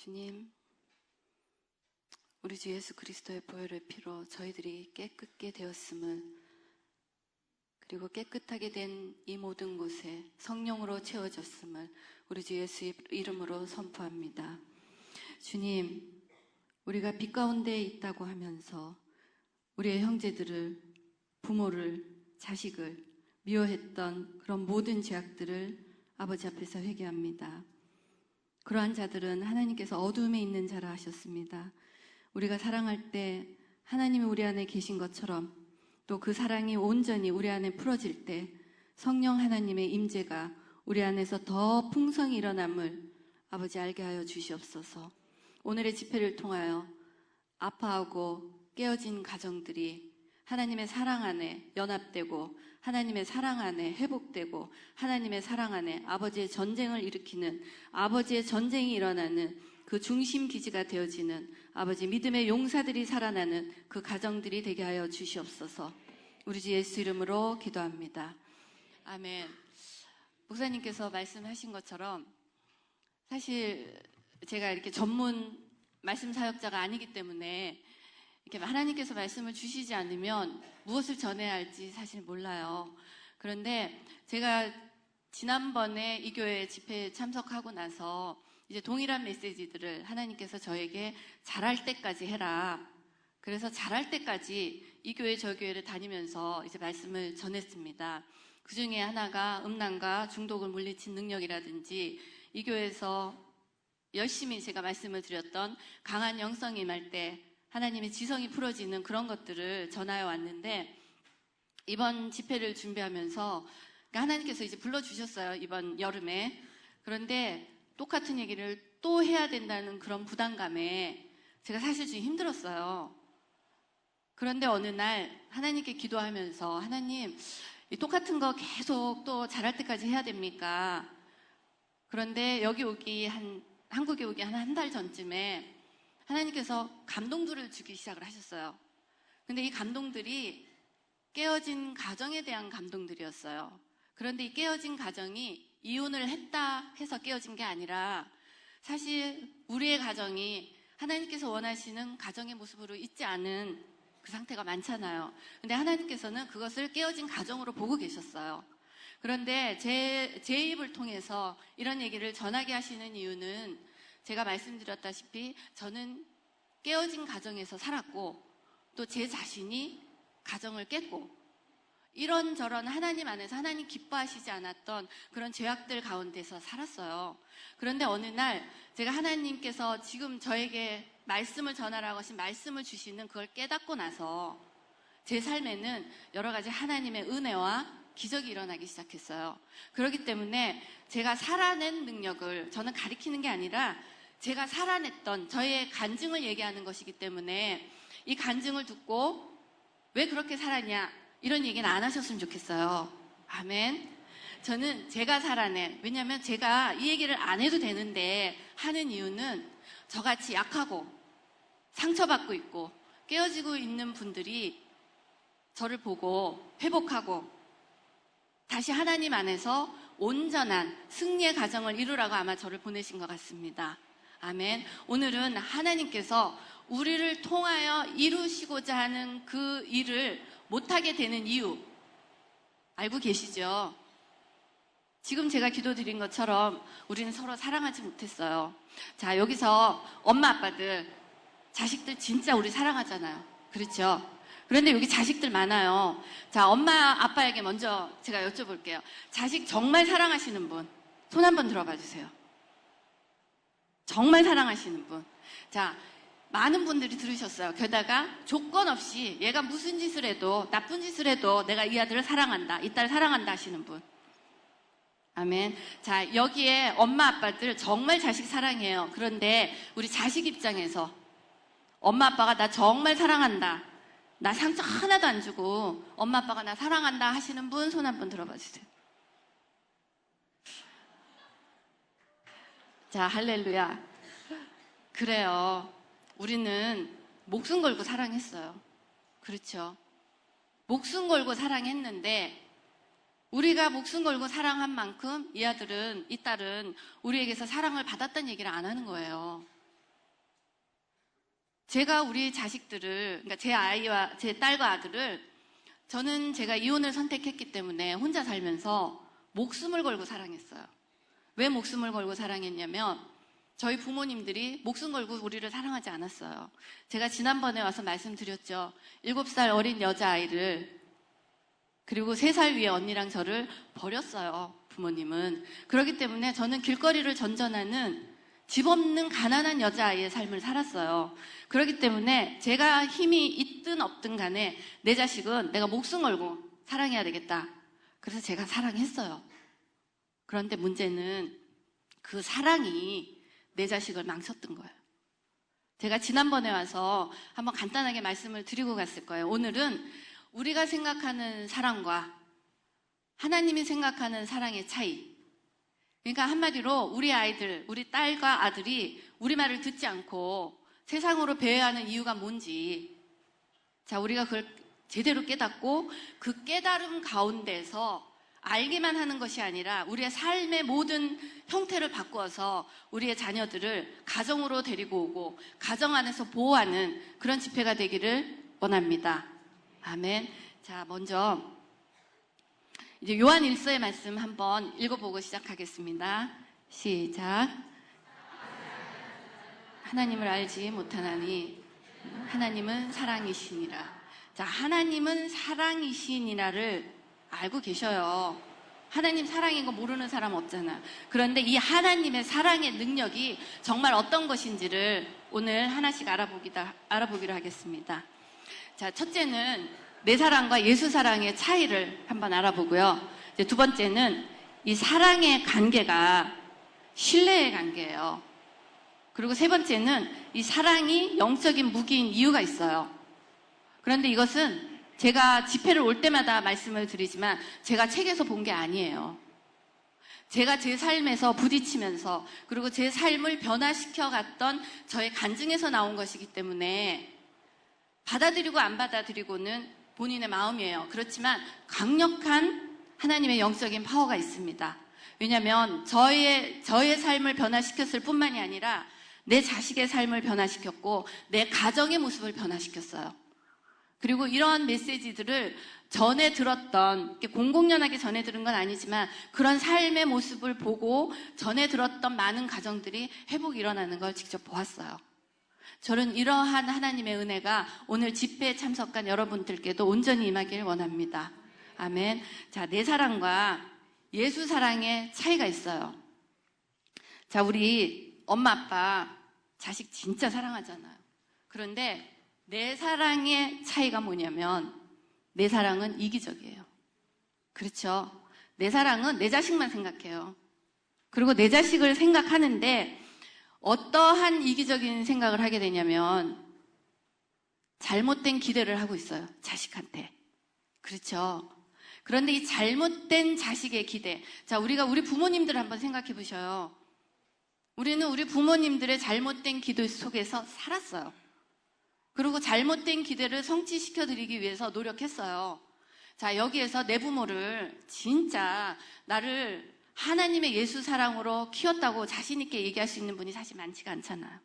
주님, 우리 주 예수 그리스도의 보혈의 피로 저희들이 깨끗게 되었음을, 그리고 깨끗하게 된 이 모든 곳에 성령으로 채워졌음을 우리 주 예수 이름으로 선포합니다. 주님, 우리가 빛 가운데 있다고 하면서 우리의 형제들을, 부모를, 자식을 미워했던 그런 모든 죄악들을 아버지 앞에서 회개합니다. 그러한 자들은 하나님께서 어두움에 있는 자라 하셨습니다. 우리가 사랑할 때 하나님이 우리 안에 계신 것처럼 또 그 사랑이 온전히 우리 안에 풀어질 때 성령 하나님의 임재가 우리 안에서 더 풍성히 일어남을 아버지 알게 하여 주시옵소서. 오늘의 집회를 통하여 아파하고 깨어진 가정들이 하나님의 사랑 안에 연합되고 하나님의 사랑 안에 회복되고 하나님의 사랑 안에 아버지의 전쟁을 일으키는, 아버지의 전쟁이 일어나는 그 중심 기지가 되어지는 아버지 믿음의 용사들이 살아나는 그 가정들이 되게 하여 주시옵소서. 우리 주 예수 이름으로 기도합니다. 아멘. 목사님께서 말씀하신 것처럼 사실 제가 이렇게 전문 말씀 사역자가 아니기 때문에 이렇게 하나님께서 말씀을 주시지 않으면 무엇을 전해야 할지 사실 몰라요. 그런데 제가 지난번에 이 교회 집회에 참석하고 나서 이제 동일한 메시지들을 하나님께서 저에게 잘할 때까지 해라. 그래서 잘할 때까지 이 교회 저 교회를 다니면서 이제 말씀을 전했습니다. 그 중에 하나가 음란과 중독을 물리친 능력이라든지 이 교회에서 열심히 제가 말씀을 드렸던 강한 영성이 임할 때 하나님의 지성이 풀어지는 그런 것들을 전하여 왔는데, 이번 집회를 준비하면서 하나님께서 이제 불러주셨어요, 이번 여름에. 그런데 똑같은 얘기를 또 해야 된다는 그런 부담감에 제가 사실 좀 힘들었어요. 그런데 어느 날 하나님께 기도하면서, 하나님, 이 똑같은 거 계속 또 잘할 때까지 해야 됩니까? 그런데 한국에 오기 한 달 전쯤에 하나님께서 감동들을 주기 시작을 하셨어요. 근데 이 감동들이 깨어진 가정에 대한 감동들이었어요. 그런데 이 깨어진 가정이 이혼을 했다 해서 깨어진 게 아니라 사실 우리의 가정이 하나님께서 원하시는 가정의 모습으로 있지 않은 그 상태가 많잖아요. 근데 하나님께서는 그것을 깨어진 가정으로 보고 계셨어요. 그런데 제 입을 통해서 이런 얘기를 전하게 하시는 이유는 제가 말씀드렸다시피 저는 깨어진 가정에서 살았고 또 제 자신이 가정을 깼고 이런저런 하나님 안에서 하나님 기뻐하시지 않았던 그런 죄악들 가운데서 살았어요. 그런데 어느 날 제가 하나님께서 지금 저에게 말씀을 전하라고 하신 말씀을 주시는 그걸 깨닫고 나서 제 삶에는 여러 가지 하나님의 은혜와 기적이 일어나기 시작했어요. 그렇기 때문에 제가 살아낸 능력을 저는 가리키는 게 아니라 제가 살아냈던 저의 간증을 얘기하는 것이기 때문에 이 간증을 듣고 왜 그렇게 살았냐 이런 얘기는 안 하셨으면 좋겠어요. 아멘. 저는 제가 살아낸, 왜냐하면 제가 이 얘기를 안 해도 되는데 하는 이유는 저같이 약하고 상처받고 있고 깨어지고 있는 분들이 저를 보고 회복하고 다시 하나님 안에서 온전한 승리의 가정을 이루라고 아마 저를 보내신 것 같습니다. 아멘. 오늘은 하나님께서 우리를 통하여 이루시고자 하는 그 일을 못하게 되는 이유 알고 계시죠? 지금 제가 기도드린 것처럼 우리는 서로 사랑하지 못했어요. 자, 여기서 엄마 아빠들 자식들 진짜 우리 사랑하잖아요. 그렇죠? 그런데 여기 자식들 많아요. 자, 엄마 아빠에게 먼저 제가 여쭤볼게요. 자식 정말 사랑하시는 분 손 한번 들어봐 주세요. 정말 사랑하시는 분. 자, 많은 분들이 들으셨어요. 게다가 조건 없이 얘가 무슨 짓을 해도, 나쁜 짓을 해도 내가 이 아들을 사랑한다, 이 딸을 사랑한다 하시는 분. 아멘. 자, 여기에 엄마 아빠들 정말 자식 사랑해요. 그런데 우리 자식 입장에서 엄마 아빠가 나 정말 사랑한다, 나 상처 하나도 안 주고 엄마 아빠가 나 사랑한다 하시는 분 손 한번 들어봐 주세요. 자, 할렐루야. 그래요. 우리는 목숨 걸고 사랑했어요. 그렇죠? 목숨 걸고 사랑했는데 우리가 목숨 걸고 사랑한 만큼 이 딸은 우리에게서 사랑을 받았다는 얘기를 안 하는 거예요. 제가 우리 자식들을, 그러니까 제 아이와 제 딸과 아들을 저는 제가 이혼을 선택했기 때문에 혼자 살면서 목숨을 걸고 사랑했어요. 왜 목숨을 걸고 사랑했냐면 저희 부모님들이 목숨 걸고 우리를 사랑하지 않았어요. 제가 지난번에 와서 말씀드렸죠. 7살 어린 여자아이를 그리고 3살 위의 언니랑 저를 버렸어요. 부모님은. 그렇기 때문에 저는 길거리를 전전하는 집 없는 가난한 여자아이의 삶을 살았어요. 그렇기 때문에 제가 힘이 있든 없든 간에 내 자식은 내가 목숨 걸고 사랑해야 되겠다. 그래서 제가 사랑했어요. 그런데 문제는 그 사랑이 내 자식을 망쳤던 거예요. 제가 지난번에 와서 한번 간단하게 말씀을 드리고 갔을 거예요. 오늘은 우리가 생각하는 사랑과 하나님이 생각하는 사랑의 차이. 그러니까 한마디로 우리 아이들, 우리 딸과 아들이 우리 말을 듣지 않고 세상으로 배회하는 이유가 뭔지, 자, 우리가 그걸 제대로 깨닫고 그 깨달음 가운데서 알기만 하는 것이 아니라 우리의 삶의 모든 형태를 바꾸어서 우리의 자녀들을 가정으로 데리고 오고 가정 안에서 보호하는 그런 집회가 되기를 원합니다. 아멘. 자, 먼저 이제 요한 1서의 말씀 한번 읽어보고 시작하겠습니다. 시작. 하나님을 알지 못하나니 하나님은 사랑이시니라. 자, 하나님은 사랑이시니라를 알고 계셔요. 하나님 사랑인 거 모르는 사람 없잖아. 그런데 이 하나님의 사랑의 능력이 정말 어떤 것인지를 오늘 하나씩 알아보기로 하겠습니다. 자, 첫째는 내 사랑과 예수 사랑의 차이를 한번 알아보고요. 이제 두 번째는 이 사랑의 관계가 신뢰의 관계예요. 그리고 세 번째는 이 사랑이 영적인 무기인 이유가 있어요. 그런데 이것은 제가 집회를 올 때마다 말씀을 드리지만 제가 책에서 본 게 아니에요. 제가 제 삶에서 부딪히면서 그리고 제 삶을 변화시켜 갔던 저의 간증에서 나온 것이기 때문에 받아들이고 안 받아들이고는 본인의 마음이에요. 그렇지만 강력한 하나님의 영적인 파워가 있습니다. 왜냐하면 저의 삶을 변화시켰을 뿐만이 아니라 내 자식의 삶을 변화시켰고 내 가정의 모습을 변화시켰어요. 그리고 이러한 메시지들을 전에 들었던, 공공연하게 전에 들은 건 아니지만 그런 삶의 모습을 보고 전에 들었던 많은 가정들이 회복이 일어나는 걸 직접 보았어요. 저는 이러한 하나님의 은혜가 오늘 집회에 참석한 여러분들께도 온전히 임하길 원합니다. 아멘. 자, 내 사랑과 예수 사랑의 차이가 있어요. 자, 우리 엄마 아빠 자식 진짜 사랑하잖아요. 그런데 내 사랑의 차이가 뭐냐면 내 사랑은 이기적이에요. 그렇죠? 내 사랑은 내 자식만 생각해요. 그리고 내 자식을 생각하는데 어떠한 이기적인 생각을 하게 되냐면 잘못된 기대를 하고 있어요. 자식한테. 그렇죠? 그런데 이 잘못된 자식의 기대. 자, 우리 부모님들 한번 생각해 보셔요. 우리는 우리 부모님들의 잘못된 기도 속에서 살았어요. 그리고 잘못된 기대를 성취시켜 드리기 위해서 노력했어요. 자, 여기에서 내 부모를 진짜 나를 하나님의 예수 사랑으로 키웠다고 자신 있게 얘기할 수 있는 분이 사실 많지가 않잖아요.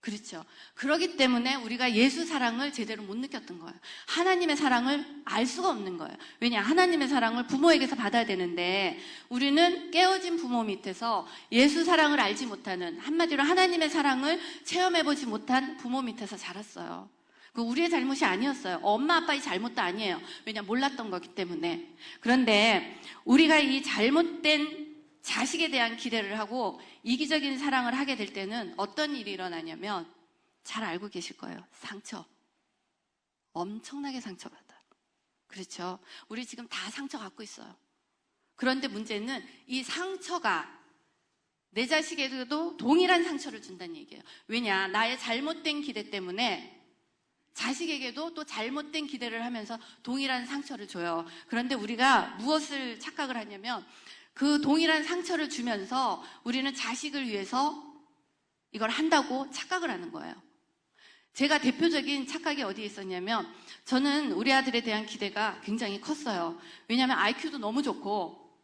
그렇죠. 그렇기 때문에 우리가 예수 사랑을 제대로 못 느꼈던 거예요. 하나님의 사랑을 알 수가 없는 거예요. 왜냐? 하나님의 사랑을 부모에게서 받아야 되는데 우리는 깨어진 부모 밑에서 예수 사랑을 알지 못하는, 한마디로 하나님의 사랑을 체험해보지 못한 부모 밑에서 자랐어요. 그 우리의 잘못이 아니었어요. 엄마 아빠의 잘못도 아니에요. 왜냐? 몰랐던 거기 때문에. 그런데 우리가 이 잘못된 자식에 대한 기대를 하고 이기적인 사랑을 하게 될 때는 어떤 일이 일어나냐면 잘 알고 계실 거예요. 상처. 엄청나게 상처받아요. 그렇죠? 우리 지금 다 상처 갖고 있어요. 그런데 문제는 이 상처가 내 자식에게도 동일한 상처를 준다는 얘기예요. 왜냐? 나의 잘못된 기대 때문에 자식에게도 또 잘못된 기대를 하면서 동일한 상처를 줘요. 그런데 우리가 무엇을 착각을 하냐면 그 동일한 상처를 주면서 우리는 자식을 위해서 이걸 한다고 착각을 하는 거예요. 제가 대표적인 착각이 어디에 있었냐면 저는 우리 아들에 대한 기대가 굉장히 컸어요. 왜냐하면 IQ도 너무 좋고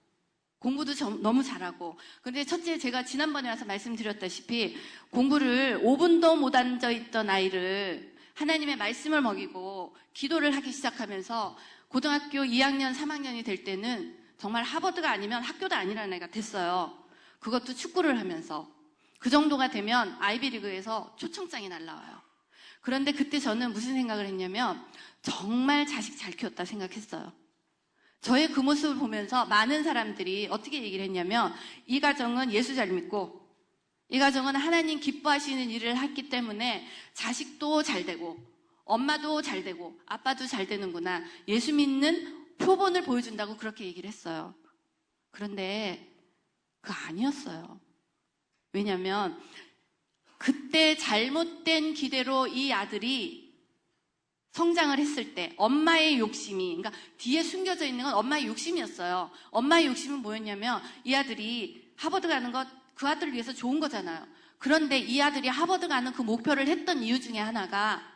공부도 너무 잘하고. 근데 첫째, 제가 지난번에 와서 말씀드렸다시피 공부를 5분도 못 앉아있던 아이를 하나님의 말씀을 먹이고 기도를 하기 시작하면서 고등학교 2학년, 3학년이 될 때는 정말 하버드가 아니면 학교도 아니라는 애가 됐어요. 그것도 축구를 하면서. 그 정도가 되면 아이비리그에서 초청장이 날라와요. 그런데 그때 저는 무슨 생각을 했냐면 정말 자식 잘 키웠다 생각했어요. 저의 그 모습을 보면서 많은 사람들이 어떻게 얘기를 했냐면 이 가정은 예수 잘 믿고 이 가정은 하나님 기뻐하시는 일을 했기 때문에 자식도 잘 되고 엄마도 잘 되고 아빠도 잘 되는구나. 예수 믿는 표본을 보여준다고 그렇게 얘기를 했어요. 그런데 그거 아니었어요. 왜냐하면 그때 잘못된 기대로 이 아들이 성장을 했을 때 엄마의 욕심이, 그러니까 뒤에 숨겨져 있는 건 엄마의 욕심이었어요. 엄마의 욕심은 뭐였냐면 이 아들이 하버드 가는 것 그 아들을 위해서 좋은 거잖아요. 그런데 이 아들이 하버드 가는 그 목표를 했던 이유 중에 하나가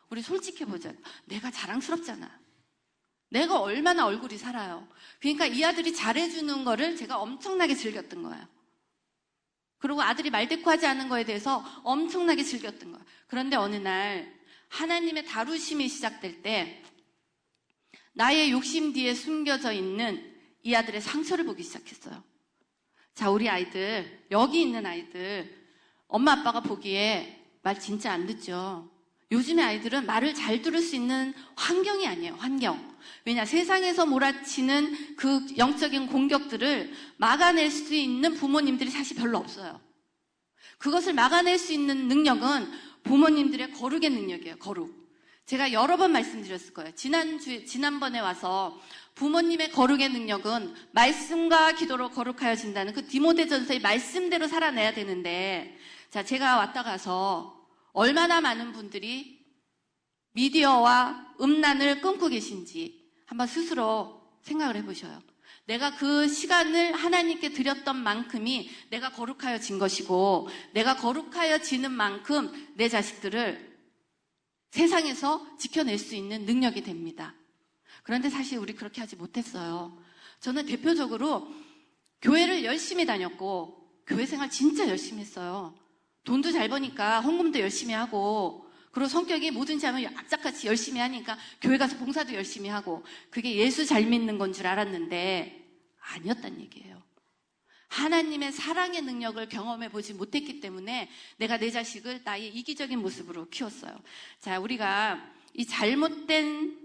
우리 솔직해보자. 내가 자랑스럽잖아. 내가 얼마나 얼굴이 살아요. 그러니까 이 아들이 잘해주는 거를 제가 엄청나게 즐겼던 거예요. 그리고 아들이 말대꾸하지 않는 거에 대해서 엄청나게 즐겼던 거예요. 그런데 어느 날 하나님의 다루심이 시작될 때 나의 욕심 뒤에 숨겨져 있는 이 아들의 상처를 보기 시작했어요. 자, 우리 아이들, 여기 있는 아이들, 엄마 아빠가 보기에 말 진짜 안 듣죠. 요즘의 아이들은 말을 잘 들을 수 있는 환경이 아니에요. 환경. 왜냐, 세상에서 몰아치는 그 영적인 공격들을 막아낼 수 있는 부모님들이 사실 별로 없어요. 그것을 막아낼 수 있는 능력은 부모님들의 거룩의 능력이에요. 거룩. 제가 여러 번 말씀드렸을 거예요. 지난번에 와서 부모님의 거룩의 능력은 말씀과 기도로 거룩하여진다는 그 디모데전서의 말씀대로 살아내야 되는데, 자, 제가 왔다 가서 얼마나 많은 분들이 미디어와 음란을 끊고 계신지 한번 스스로 생각을 해보셔요. 내가 그 시간을 하나님께 드렸던 만큼이 내가 거룩하여진 것이고, 내가 거룩하여지는 만큼 내 자식들을 세상에서 지켜낼 수 있는 능력이 됩니다. 그런데 사실 우리 그렇게 하지 못했어요. 저는 대표적으로 교회를 열심히 다녔고 교회 생활 진짜 열심히 했어요. 돈도 잘 버니까 헌금도 열심히 하고, 그리고 성격이 뭐든지 하면 악착같이 열심히 하니까 교회 가서 봉사도 열심히 하고, 그게 예수 잘 믿는 건 줄 알았는데 아니었단 얘기예요. 하나님의 사랑의 능력을 경험해 보지 못했기 때문에 내가 내 자식을 나의 이기적인 모습으로 키웠어요. 자, 우리가 이 잘못된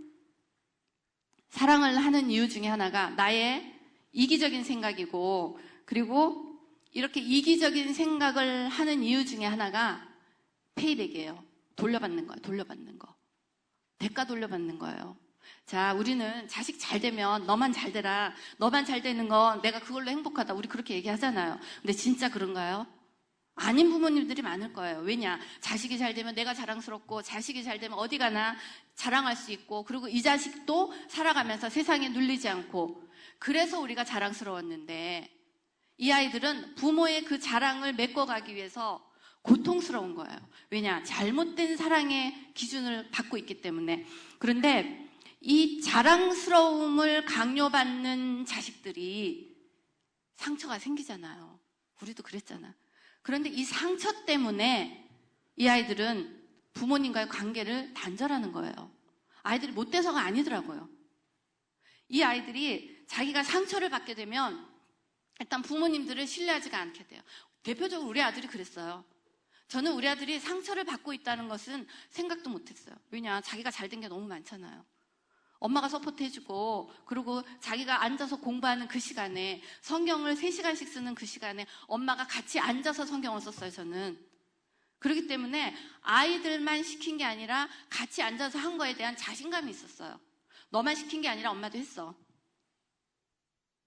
사랑을 하는 이유 중에 하나가 나의 이기적인 생각이고, 그리고 이렇게 이기적인 생각을 하는 이유 중에 하나가 페이백이에요. 돌려받는 거예요. 돌려받는 거. 대가 돌려받는 거예요. 자, 우리는 자식 잘 되면 너만 잘 되라. 너만 잘 되는 건 내가 그걸로 행복하다. 우리 그렇게 얘기하잖아요. 근데 진짜 그런가요? 아닌 부모님들이 많을 거예요. 왜냐? 자식이 잘 되면 내가 자랑스럽고, 자식이 잘 되면 어디 가나 자랑할 수 있고, 그리고 이 자식도 살아가면서 세상에 눌리지 않고, 그래서 우리가 자랑스러웠는데 이 아이들은 부모의 그 자랑을 메꿔가기 위해서 고통스러운 거예요. 왜냐? 잘못된 사랑의 기준을 받고 있기 때문에. 그런데 이 자랑스러움을 강요받는 자식들이 상처가 생기잖아요. 우리도 그랬잖아. 그런데 이 상처 때문에 이 아이들은 부모님과의 관계를 단절하는 거예요. 아이들이 못돼서가 아니더라고요. 이 아이들이 자기가 상처를 받게 되면 일단 부모님들을 신뢰하지가 않게 돼요. 대표적으로 우리 아들이 그랬어요. 저는 우리 아들이 상처를 받고 있다는 것은 생각도 못했어요. 왜냐? 자기가 잘된 게 너무 많잖아요. 엄마가 서포트해주고, 그리고 자기가 앉아서 공부하는 그 시간에, 성경을 3시간씩 쓰는 그 시간에 엄마가 같이 앉아서 성경을 썼어요, 저는. 그렇기 때문에 아이들만 시킨 게 아니라 같이 앉아서 한 거에 대한 자신감이 있었어요. 너만 시킨 게 아니라 엄마도 했어.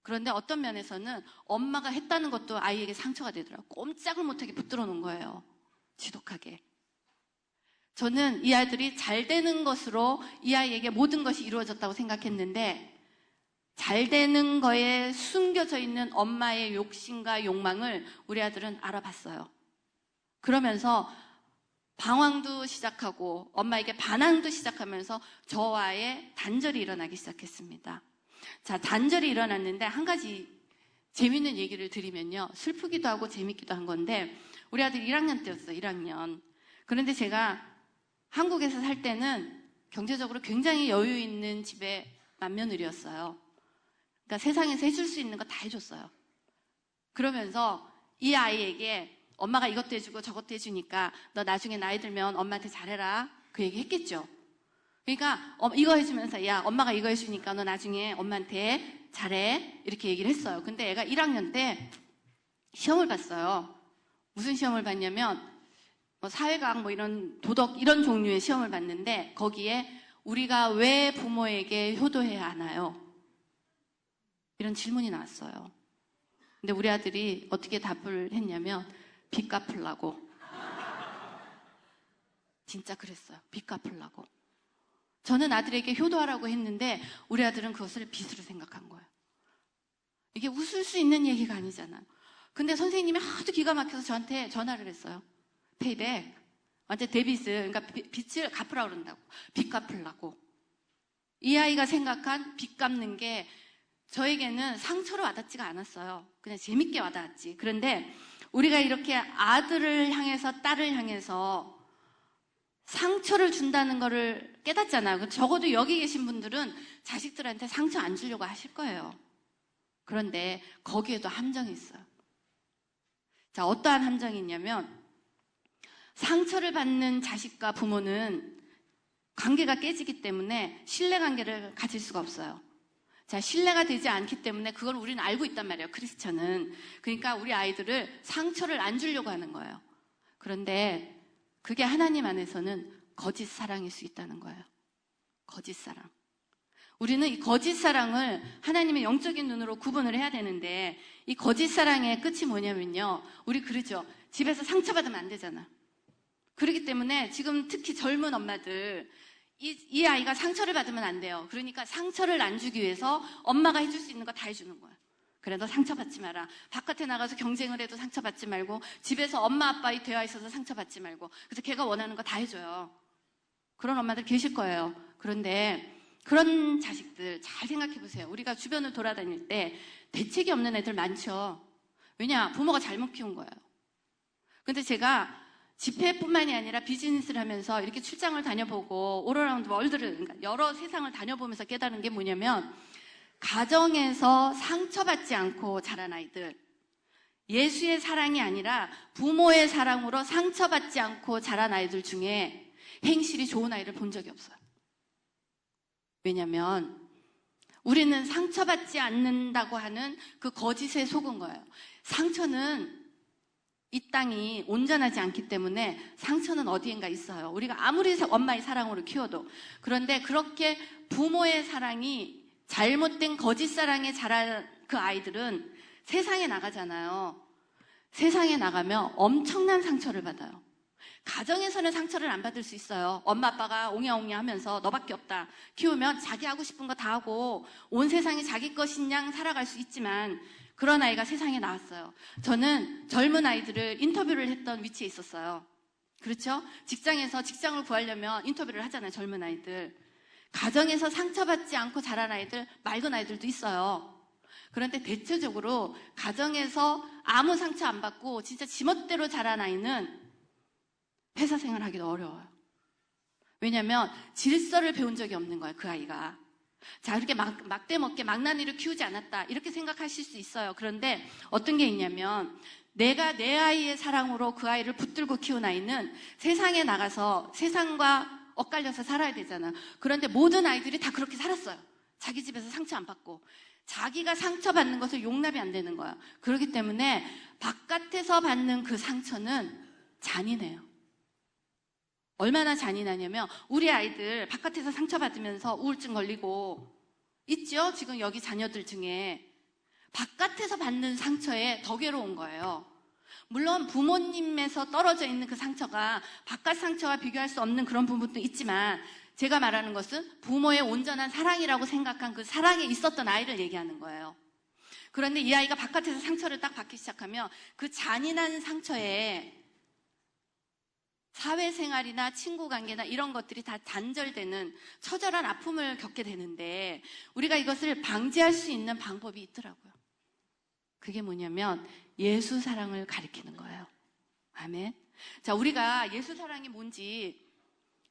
그런데 어떤 면에서는 엄마가 했다는 것도 아이에게 상처가 되더라고요. 꼼짝을 못하게 붙들어 놓은 거예요. 지독하게. 저는 이 아이들이 잘 되는 것으로 이 아이에게 모든 것이 이루어졌다고 생각했는데, 잘 되는 거에 숨겨져 있는 엄마의 욕심과 욕망을 우리 아들은 알아봤어요. 그러면서 방황도 시작하고 엄마에게 반항도 시작하면서 저와의 단절이 일어나기 시작했습니다. 자, 단절이 일어났는데 한 가지 재밌는 얘기를 드리면요. 슬프기도 하고 재밌기도 한 건데 우리 아들 1학년 때였어요. 1학년. 그런데 제가 한국에서 살 때는 경제적으로 굉장히 여유 있는 집의 맏며느리였어요. 그러니까 세상에서 해줄 수 있는 거 다 해줬어요. 그러면서 이 아이에게 엄마가 이것도 해주고 저것도 해주니까 너 나중에 나이 들면 엄마한테 잘해라. 그 얘기 했겠죠. 그러니까 이거 해주면서 야 엄마가 이거 해주니까 너 나중에 엄마한테 잘해. 이렇게 얘기를 했어요. 근데 애가 1학년 때 시험을 봤어요. 무슨 시험을 봤냐면 사회과학 이런 도덕 이런 종류의 시험을 봤는데 거기에 우리가 왜 부모에게 효도해야 하나요? 이런 질문이 나왔어요. 근데 우리 아들이 어떻게 답을 했냐면 빚 갚으려고. 진짜 그랬어요. 빚 갚으려고. 저는 아들에게 효도하라고 했는데 우리 아들은 그것을 빚으로 생각한 거예요. 이게 웃을 수 있는 얘기가 아니잖아요. 근데 선생님이 하도 기가 막혀서 저한테 전화를 했어요. 페이백. 완전 데빗을, 그러니까 빚을 갚으라고 그런다고. 빚 갚으려고. 이 아이가 생각한 빚 갚는 게 저에게는 상처로 와닿지가 않았어요. 그냥 재밌게 와닿았지. 그런데 우리가 이렇게 아들을 향해서 딸을 향해서 상처를 준다는 거를 깨닫잖아요. 적어도 여기 계신 분들은 자식들한테 상처 안 주려고 하실 거예요. 그런데 거기에도 함정이 있어요. 자, 어떠한 함정이 있냐면 상처를 받는 자식과 부모는 관계가 깨지기 때문에 신뢰관계를 가질 수가 없어요. 자, 신뢰가 되지 않기 때문에 그걸 우리는 알고 있단 말이에요. 크리스천은. 그러니까 우리 아이들을 상처를 안 주려고 하는 거예요. 그런데 그게 하나님 안에서는 거짓 사랑일 수 있다는 거예요. 거짓 사랑. 우리는 이 거짓 사랑을 하나님의 영적인 눈으로 구분을 해야 되는데 이 거짓 사랑의 끝이 뭐냐면요. 우리 그러죠. 집에서 상처받으면 안 되잖아. 그렇기 때문에 지금 특히 젊은 엄마들 이 아이가 상처를 받으면 안 돼요. 그러니까 상처를 안 주기 위해서 엄마가 해줄 수 있는 거 다 해주는 거야. 그래 너 상처받지 마라. 바깥에 나가서 경쟁을 해도 상처받지 말고 집에서 엄마 아빠의 대화 있어서 상처받지 말고 그래서 걔가 원하는 거 다 해줘요. 그런 엄마들 계실 거예요. 그런데 그런 자식들 잘 생각해 보세요. 우리가 주변을 돌아다닐 때 대책이 없는 애들 많죠. 왜냐? 부모가 잘못 키운 거예요. 근데 제가 집회뿐만이 아니라 비즈니스를 하면서 이렇게 출장을 다녀보고 올어라운드 월드를 그러니까 여러 세상을 다녀보면서 깨달은 게 뭐냐면 가정에서 상처받지 않고 자란 아이들, 예수의 사랑이 아니라 부모의 사랑으로 상처받지 않고 자란 아이들 중에 행실이 좋은 아이를 본 적이 없어요. 왜냐면 우리는 상처받지 않는다고 하는 그 거짓에 속은 거예요. 상처는 이 땅이 온전하지 않기 때문에 상처는 어디엔가 있어요. 우리가 아무리 엄마의 사랑으로 키워도. 그런데 그렇게 부모의 사랑이 잘못된 거짓 사랑에 자란 그 아이들은 세상에 나가잖아요. 세상에 나가면 엄청난 상처를 받아요. 가정에서는 상처를 안 받을 수 있어요. 엄마 아빠가 옹야옹야 하면서 너밖에 없다 키우면 자기 하고 싶은 거 다 하고 온 세상이 자기 것인 양 살아갈 수 있지만 그런 아이가 세상에 나왔어요. 저는 젊은 아이들을 인터뷰를 했던 위치에 있었어요. 그렇죠? 직장에서 직장을 구하려면 인터뷰를 하잖아요. 젊은 아이들. 가정에서 상처받지 않고 자란 아이들, 맑은 아이들도 있어요. 그런데 대체적으로 가정에서 아무 상처 안 받고 진짜 지멋대로 자란 아이는 회사 생활하기도 어려워요. 왜냐하면 질서를 배운 적이 없는 거예요. 그 아이가. 자, 이렇게 막대먹게 망나니를 키우지 않았다 이렇게 생각하실 수 있어요. 그런데 어떤 게 있냐면 내가 내 아이의 사랑으로 그 아이를 붙들고 키운 아이는 세상에 나가서 세상과 엇갈려서 살아야 되잖아. 그런데 모든 아이들이 다 그렇게 살았어요. 자기 집에서 상처 안 받고 자기가 상처받는 것을 용납이 안 되는 거야. 그렇기 때문에 바깥에서 받는 그 상처는 잔인해요. 얼마나 잔인하냐면 우리 아이들 바깥에서 상처받으면서 우울증 걸리고 있죠? 지금 여기 자녀들 중에 바깥에서 받는 상처에 더 괴로운 거예요. 물론 부모님에서 떨어져 있는 그 상처가 바깥 상처와 비교할 수 없는 그런 부분도 있지만 제가 말하는 것은 부모의 온전한 사랑이라고 생각한 그 사랑에 있었던 아이를 얘기하는 거예요. 그런데 이 아이가 바깥에서 상처를 딱 받기 시작하면 그 잔인한 상처에 사회생활이나 친구관계나 이런 것들이 다 단절되는 처절한 아픔을 겪게 되는데 우리가 이것을 방지할 수 있는 방법이 있더라고요. 그게 뭐냐면 예수 사랑을 가리키는 거예요. 아멘. 자, 우리가 예수 사랑이 뭔지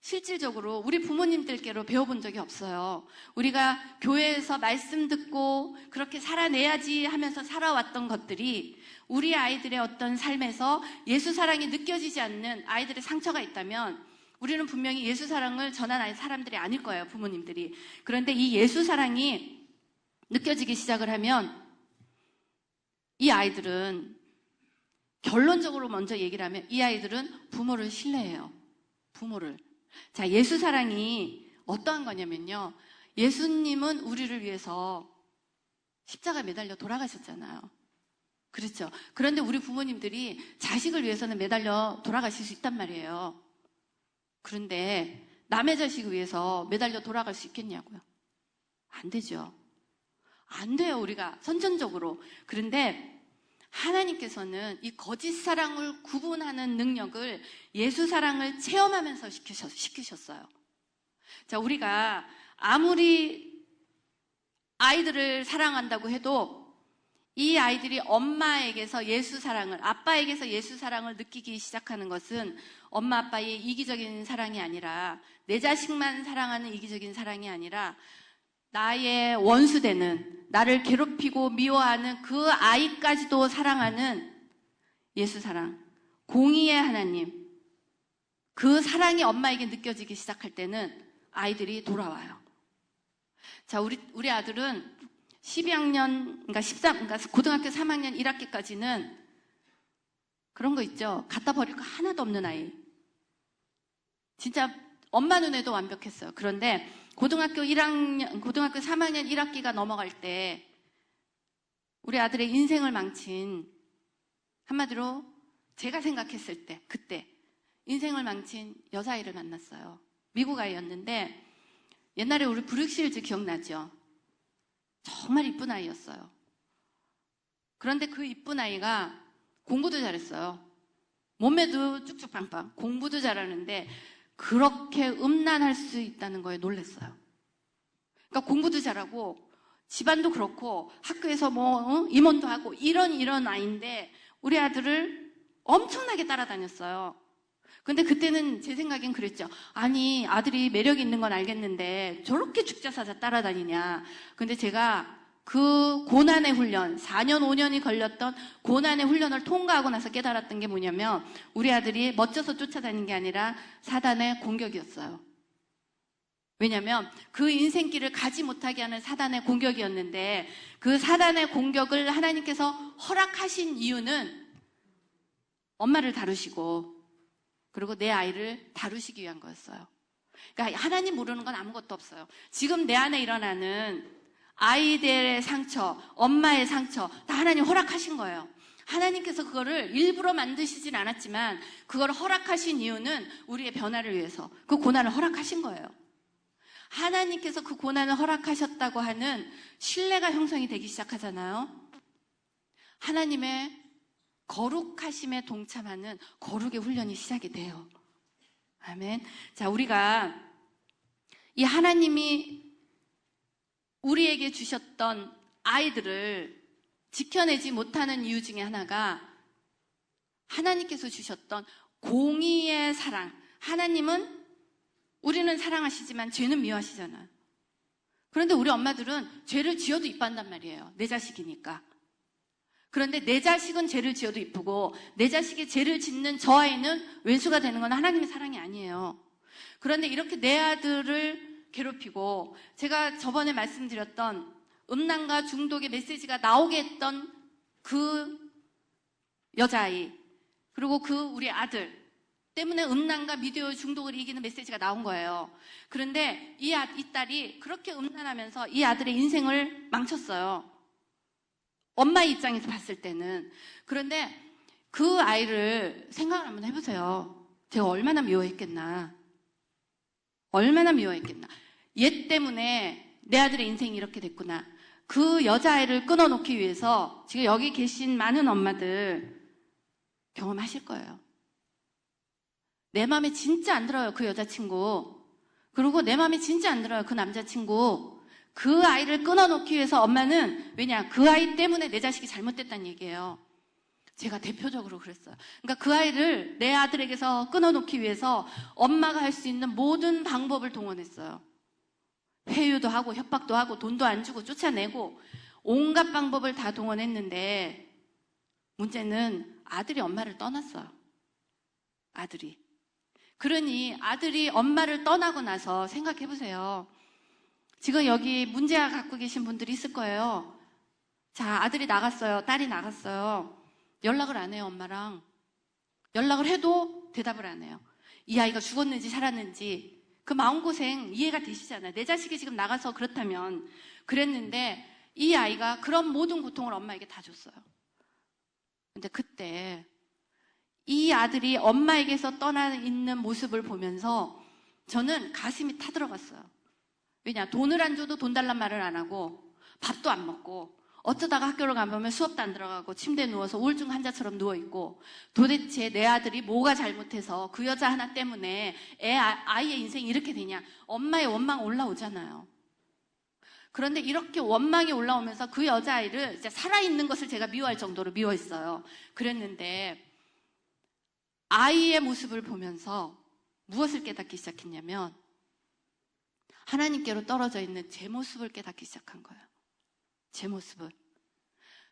실질적으로 우리 부모님들께로 배워본 적이 없어요. 우리가 교회에서 말씀 듣고 그렇게 살아내야지 하면서 살아왔던 것들이 우리 아이들의 어떤 삶에서 예수 사랑이 느껴지지 않는 아이들의 상처가 있다면 우리는 분명히 예수 사랑을 전한 사람들이 아닐 거예요, 부모님들이. 그런데 이 예수 사랑이 느껴지기 시작을 하면 이 아이들은 결론적으로 먼저 얘기를 하면 이 아이들은 부모를 신뢰해요. 부모를. 자, 예수 사랑이 어떠한 거냐면요. 예수님은 우리를 위해서 십자가 매달려 돌아가셨잖아요. 그렇죠. 그런데 우리 부모님들이 자식을 위해서는 매달려 돌아가실 수 있단 말이에요. 그런데 남의 자식을 위해서 매달려 돌아갈 수 있겠냐고요. 안 되죠. 안 돼요, 우리가 선천적으로. 그런데 하나님께서는 이 거짓 사랑을 구분하는 능력을 예수 사랑을 체험하면서 시키셨어요. 자, 우리가 아무리 아이들을 사랑한다고 해도 이 아이들이 엄마에게서 예수 사랑을, 아빠에게서 예수 사랑을 느끼기 시작하는 것은 엄마 아빠의 이기적인 사랑이 아니라, 내 자식만 사랑하는 이기적인 사랑이 아니라 나의 원수되는, 나를 괴롭히고 미워하는 그 아이까지도 사랑하는 예수 사랑, 공의의 하나님, 그 사랑이 엄마에게 느껴지기 시작할 때는 아이들이 돌아와요. 자, 우리 아들은 12학년, 그러니까 고등학교 3학년 1학기까지는 그런 거 있죠. 갖다 버릴 거 하나도 없는 아이. 진짜 엄마 눈에도 완벽했어요. 그런데 고등학교 3학년 1학기가 넘어갈 때 우리 아들의 인생을 망친, 한마디로 제가 생각했을 때, 그때 인생을 망친 여자아이를 만났어요. 미국 아이였는데 옛날에 우리 브룩실즈 기억나죠? 정말 이쁜 아이였어요. 그런데 그 이쁜 아이가 공부도 잘했어요. 몸매도 쭉쭉 빵빵. 공부도 잘하는데 그렇게 음란할 수 있다는 거에 놀랐어요. 그러니까 공부도 잘하고 집안도 그렇고 학교에서 임원도 하고 이런 아이인데 우리 아들을 엄청나게 따라다녔어요. 근데 그때는 제 생각엔 그랬죠. 아니, 아들이 매력이 있는 건 알겠는데 저렇게 죽자사자 따라다니냐. 근데 제가 그 고난의 훈련, 4년, 5년이 걸렸던 고난의 훈련을 통과하고 나서 깨달았던 게 뭐냐면 우리 아들이 멋져서 쫓아다닌 게 아니라 사단의 공격이었어요. 왜냐면 그 인생길을 가지 못하게 하는 사단의 공격이었는데 그 사단의 공격을 하나님께서 허락하신 이유는 엄마를 다루시고 그리고 내 아이를 다루시기 위한 거였어요. 그러니까 하나님 모르는 건 아무것도 없어요. 지금 내 안에 일어나는 아이들의 상처, 엄마의 상처 다 하나님 허락하신 거예요. 하나님께서 그거를 일부러 만드시진 않았지만 그걸 허락하신 이유는 우리의 변화를 위해서 그 고난을 허락하신 거예요. 하나님께서 그 고난을 허락하셨다고 하는 신뢰가 형성이 되기 시작하잖아요. 하나님의 거룩하심에 동참하는 거룩의 훈련이 시작이 돼요. 아멘. 자, 우리가 이 하나님이 우리에게 주셨던 아이들을 지켜내지 못하는 이유 중에 하나가 하나님께서 주셨던 공의의 사랑. 하나님은 우리는 사랑하시지만 죄는 미워하시잖아요. 그런데 우리 엄마들은 죄를 지어도 이뻐한단 말이에요. 내 자식이니까. 그런데 내 자식은 죄를 지어도 이쁘고 내 자식이 죄를 짓는 저 아이는 왼수가 되는 건 하나님의 사랑이 아니에요. 그런데 이렇게 내 아들을 괴롭히고 제가 저번에 말씀드렸던 음란과 중독의 메시지가 나오게 했던 그 여자아이 그리고 그 우리 아들 때문에 음란과 미디어 중독을 이기는 메시지가 나온 거예요. 그런데 이 딸이 그렇게 음란하면서 이 아들의 인생을 망쳤어요. 엄마의 입장에서 봤을 때는. 그런데 그 아이를 생각을 한번 해보세요. 제가 얼마나 미워했겠나. 얼마나 미워했겠나. 얘 때문에 내 아들의 인생이 이렇게 됐구나. 그 여자아이를 끊어놓기 위해서 지금 여기 계신 많은 엄마들 경험하실 거예요. 내 마음에 진짜 안 들어요, 그 여자친구. 그리고 내 마음에 진짜 안 들어요, 그 남자친구. 그 아이를 끊어놓기 위해서 엄마는, 왜냐, 그 아이 때문에 내 자식이 잘못됐다는 얘기예요. 제가 대표적으로 그랬어요. 그러니까 그 아이를 내 아들에게서 끊어놓기 위해서 엄마가 할 수 있는 모든 방법을 동원했어요. 회유도 하고 협박도 하고 돈도 안 주고 쫓아내고 온갖 방법을 다 동원했는데, 문제는 아들이 엄마를 떠났어요. 아들이. 그러니 아들이 엄마를 떠나고 나서 생각해 보세요. 지금 여기 문제아 갖고 계신 분들이 있을 거예요. 자, 아들이 나갔어요. 딸이 나갔어요. 연락을 안 해요, 엄마랑. 연락을 해도 대답을 안 해요. 이 아이가 죽었는지 살았는지 그 마음고생 이해가 되시잖아요. 내 자식이 지금 나가서 그렇다면. 그랬는데 이 아이가 그런 모든 고통을 엄마에게 다 줬어요. 근데 그때 이 아들이 엄마에게서 떠나 있는 모습을 보면서 저는 가슴이 타들어갔어요. 왜냐, 돈을 안 줘도 돈 달란 말을 안 하고 밥도 안 먹고 어쩌다가 학교를 가보면 수업도 안 들어가고 침대에 누워서 우울증 환자처럼 누워있고, 도대체 내 아들이 뭐가 잘못해서 그 여자 하나 때문에 아이의 인생이 이렇게 되냐. 엄마의 원망 올라오잖아요. 그런데 이렇게 원망이 올라오면서 그 여자아이를 이제 살아있는 것을 제가 미워할 정도로 미워했어요. 그랬는데 아이의 모습을 보면서 무엇을 깨닫기 시작했냐면, 하나님께로 떨어져 있는 제 모습을 깨닫기 시작한 거예요. 제 모습을.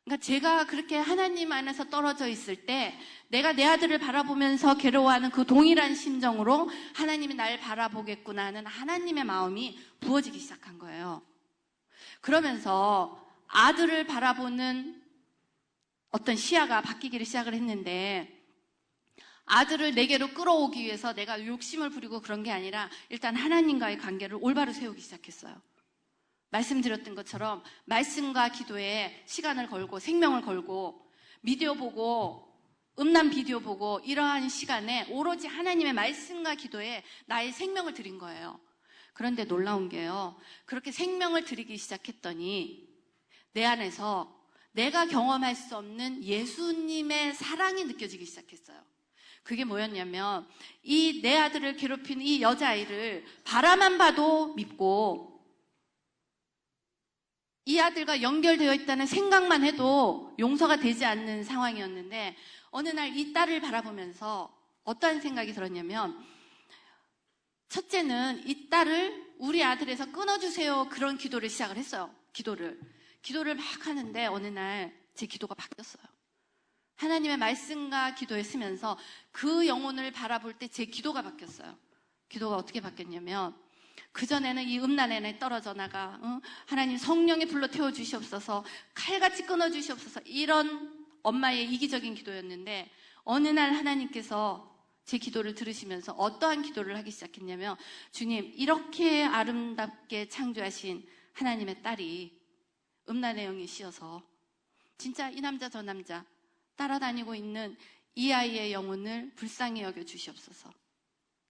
그러니까 제가 그렇게 하나님 안에서 떨어져 있을 때 내가 내 아들을 바라보면서 괴로워하는 그 동일한 심정으로 하나님이 날 바라보겠구나 하는 하나님의 마음이 부어지기 시작한 거예요. 그러면서 아들을 바라보는 어떤 시야가 바뀌기를 시작을 했는데, 아들을 내게로 끌어오기 위해서 내가 욕심을 부리고 그런 게 아니라 일단 하나님과의 관계를 올바로 세우기 시작했어요. 말씀드렸던 것처럼 말씀과 기도에 시간을 걸고 생명을 걸고 미디어 보고 음란 비디오 보고 이러한 시간에 오로지 하나님의 말씀과 기도에 나의 생명을 드린 거예요. 그런데 놀라운 게요, 그렇게 생명을 드리기 시작했더니 내 안에서 내가 경험할 수 없는 예수님의 사랑이 느껴지기 시작했어요. 그게 뭐였냐면, 이 내 아들을 괴롭히는 이 여자아이를 바라만 봐도 밉고 이 아들과 연결되어 있다는 생각만 해도 용서가 되지 않는 상황이었는데, 어느 날 이 딸을 바라보면서 어떠한 생각이 들었냐면, 첫째는 이 딸을 우리 아들에서 끊어주세요, 그런 기도를 시작을 했어요. 기도를 막 하는데 어느 날 제 기도가 바뀌었어요. 하나님의 말씀과 기도에 쓰면서 그 영혼을 바라볼 때 제 기도가 바뀌었어요. 기도가 어떻게 바뀌었냐면, 그전에는 이 음란에 떨어져 나가, 하나님 성령의 불로 태워주시옵소서, 칼같이 끊어주시옵소서, 이런 엄마의 이기적인 기도였는데, 어느 날 하나님께서 제 기도를 들으시면서 어떠한 기도를 하기 시작했냐면, 주님, 이렇게 아름답게 창조하신 하나님의 딸이 음란의 영이 씌어서 진짜 이 남자 저 남자 따라다니고 있는 이 아이의 영혼을 불쌍히 여겨 주시옵소서,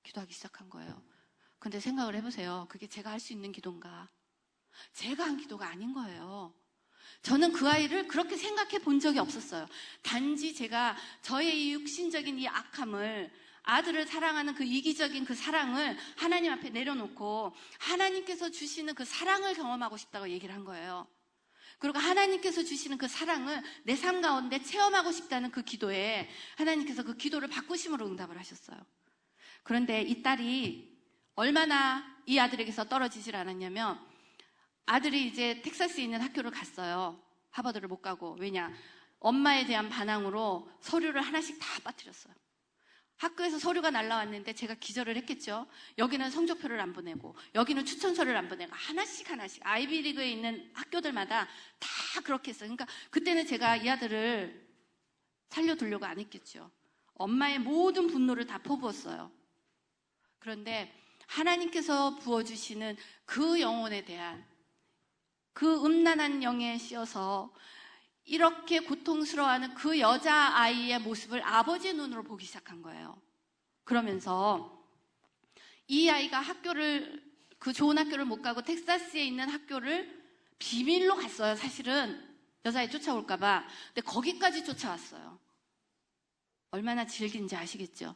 기도하기 시작한 거예요. 근데 생각을 해보세요. 그게 제가 할 수 있는 기도인가? 제가 한 기도가 아닌 거예요. 저는 그 아이를 그렇게 생각해 본 적이 없었어요. 단지 제가 저의 이 육신적인 이 악함을, 아들을 사랑하는 그 이기적인 그 사랑을 하나님 앞에 내려놓고 하나님께서 주시는 그 사랑을 경험하고 싶다고 얘기를 한 거예요. 그리고 하나님께서 주시는 그 사랑을 내 삶 가운데 체험하고 싶다는 그 기도에 하나님께서 그 기도를 바꾸심으로 응답을 하셨어요. 그런데 이 딸이 얼마나 이 아들에게서 떨어지질 않았냐면, 아들이 이제 텍사스에 있는 학교를 갔어요. 하버드를 못 가고. 왜냐, 엄마에 대한 반항으로 서류를 하나씩 다 빠뜨렸어요. 학교에서 서류가 날라왔는데 제가 기절을 했겠죠. 여기는 성적표를 안 보내고, 여기는 추천서를 안 보내고, 하나씩 아이비리그에 있는 학교들마다 다 그렇게 했어요. 그러니까 그때는 제가 이 아들을 살려두려고 안 했겠죠. 엄마의 모든 분노를 다 퍼부었어요. 그런데 하나님께서 부어주시는 그 영혼에 대한, 그 음란한 영에 씌어서 이렇게 고통스러워하는 그 여자아이의 모습을 아버지의 눈으로 보기 시작한 거예요. 그러면서 이 아이가 그 좋은 학교를 못 가고 텍사스에 있는 학교를 비밀로 갔어요. 사실은 여자아이 쫓아올까봐. 근데 거기까지 쫓아왔어요. 얼마나 질긴지 아시겠죠?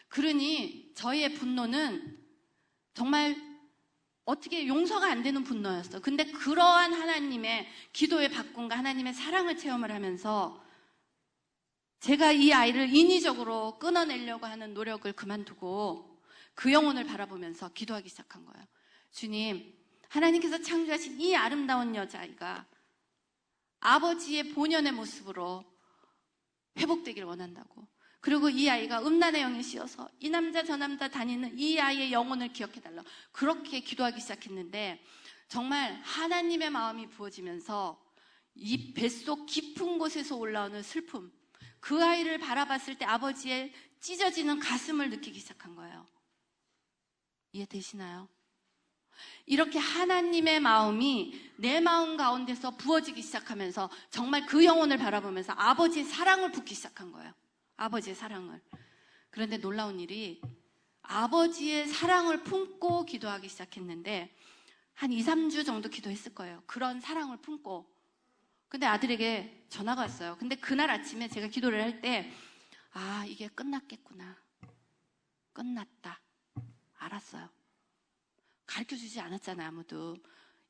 그러니 저희의 분노는 정말 어떻게 용서가 안 되는 분노였어. 근데 그러한 하나님의 기도의 바꿈과 하나님의 사랑을 체험을 하면서 제가 이 아이를 인위적으로 끊어내려고 하는 노력을 그만두고 그 영혼을 바라보면서 기도하기 시작한 거예요. 주님, 하나님께서 창조하신 이 아름다운 여자아이가 아버지의 본연의 모습으로 회복되기를 원한다고. 그리고 이 아이가 음란의 영에 씌어서 이 남자 저 남자 다니는 이 아이의 영혼을 기억해달라. 그렇게 기도하기 시작했는데 정말 하나님의 마음이 부어지면서 이 뱃속 깊은 곳에서 올라오는 슬픔, 그 아이를 바라봤을 때 아버지의 찢어지는 가슴을 느끼기 시작한 거예요. 이해되시나요? 이렇게 하나님의 마음이 내 마음 가운데서 부어지기 시작하면서 정말 그 영혼을 바라보면서 아버지의 사랑을 붓기 시작한 거예요. 아버지의 사랑을. 그런데 놀라운 일이 아버지의 사랑을 품고 기도하기 시작했는데 한 2, 3주 정도 기도했을 거예요. 그런 사랑을 품고. 근데 아들에게 전화가 왔어요. 근데 그날 아침에 제가 기도를 할 때 이게 끝났겠구나. 끝났다. 알았어요. 가르쳐주지 않았잖아요, 아무도.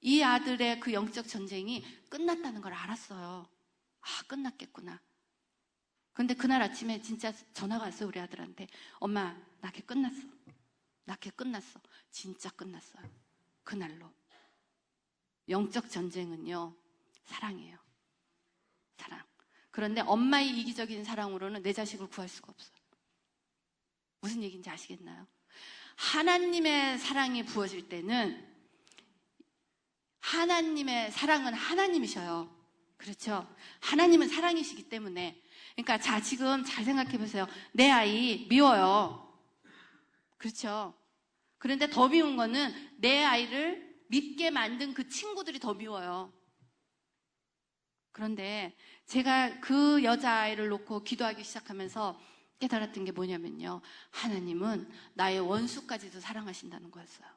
이 아들의 그 영적 전쟁이 끝났다는 걸 알았어요. 끝났겠구나. 근데 그날 아침에 진짜 전화가 왔어요, 우리 아들한테. 엄마, 나 걔 끝났어. 나 걔 끝났어. 진짜 끝났어요. 그날로. 영적 전쟁은요, 사랑이에요. 사랑. 그런데 엄마의 이기적인 사랑으로는 내 자식을 구할 수가 없어요. 무슨 얘기인지 아시겠나요? 하나님의 사랑이 부어질 때는 하나님의 사랑은 하나님이셔요. 그렇죠? 하나님은 사랑이시기 때문에. 그러니까 지금 잘 생각해 보세요. 내 아이 미워요. 그렇죠? 그런데 더 미운 거는 내 아이를 믿게 만든 그 친구들이 더 미워요. 그런데 제가 그 여자아이를 놓고 기도하기 시작하면서 깨달았던 게 뭐냐면요. 하나님은 나의 원수까지도 사랑하신다는 거였어요.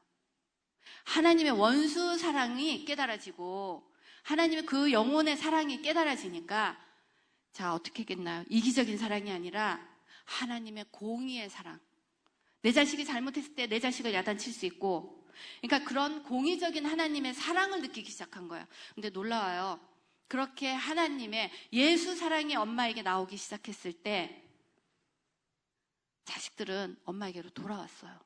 하나님의 원수 사랑이 깨달아지고 하나님의 그 영혼의 사랑이 깨달아지니까 어떻게 했겠나요? 이기적인 사랑이 아니라 하나님의 공의의 사랑. 내 자식이 잘못했을 때 내 자식을 야단칠 수 있고 그러니까 그런 공의적인 하나님의 사랑을 느끼기 시작한 거예요. 근데 놀라워요. 그렇게 하나님의 예수 사랑이 엄마에게 나오기 시작했을 때 자식들은 엄마에게로 돌아왔어요.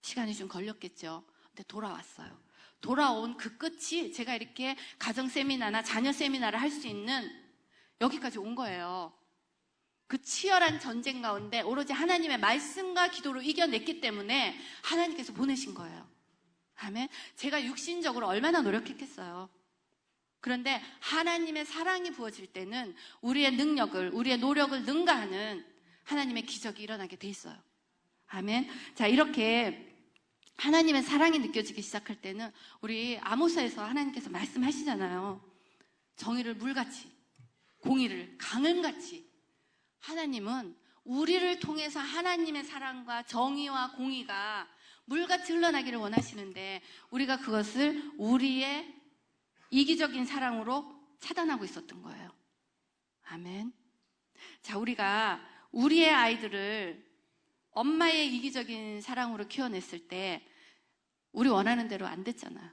시간이 좀 걸렸겠죠. 근데 돌아왔어요. 돌아온 그 끝이 제가 이렇게 가정 세미나나 자녀 세미나를 할 수 있는 여기까지 온 거예요. 그 치열한 전쟁 가운데 오로지 하나님의 말씀과 기도로 이겨냈기 때문에 하나님께서 보내신 거예요. 아멘. 제가 육신적으로 얼마나 노력했겠어요. 그런데 하나님의 사랑이 부어질 때는 우리의 능력을, 우리의 노력을 능가하는 하나님의 기적이 일어나게 돼 있어요. 아멘. 이렇게 하나님의 사랑이 느껴지기 시작할 때는 우리 아모스에서 하나님께서 말씀하시잖아요. 정의를 물같이, 공의를 강은같이. 하나님은 우리를 통해서 하나님의 사랑과 정의와 공의가 물같이 흘러나기를 원하시는데 우리가 그것을 우리의 이기적인 사랑으로 차단하고 있었던 거예요. 아멘. 우리가 우리의 아이들을 엄마의 이기적인 사랑으로 키워냈을 때 우리 원하는 대로 안 됐잖아요.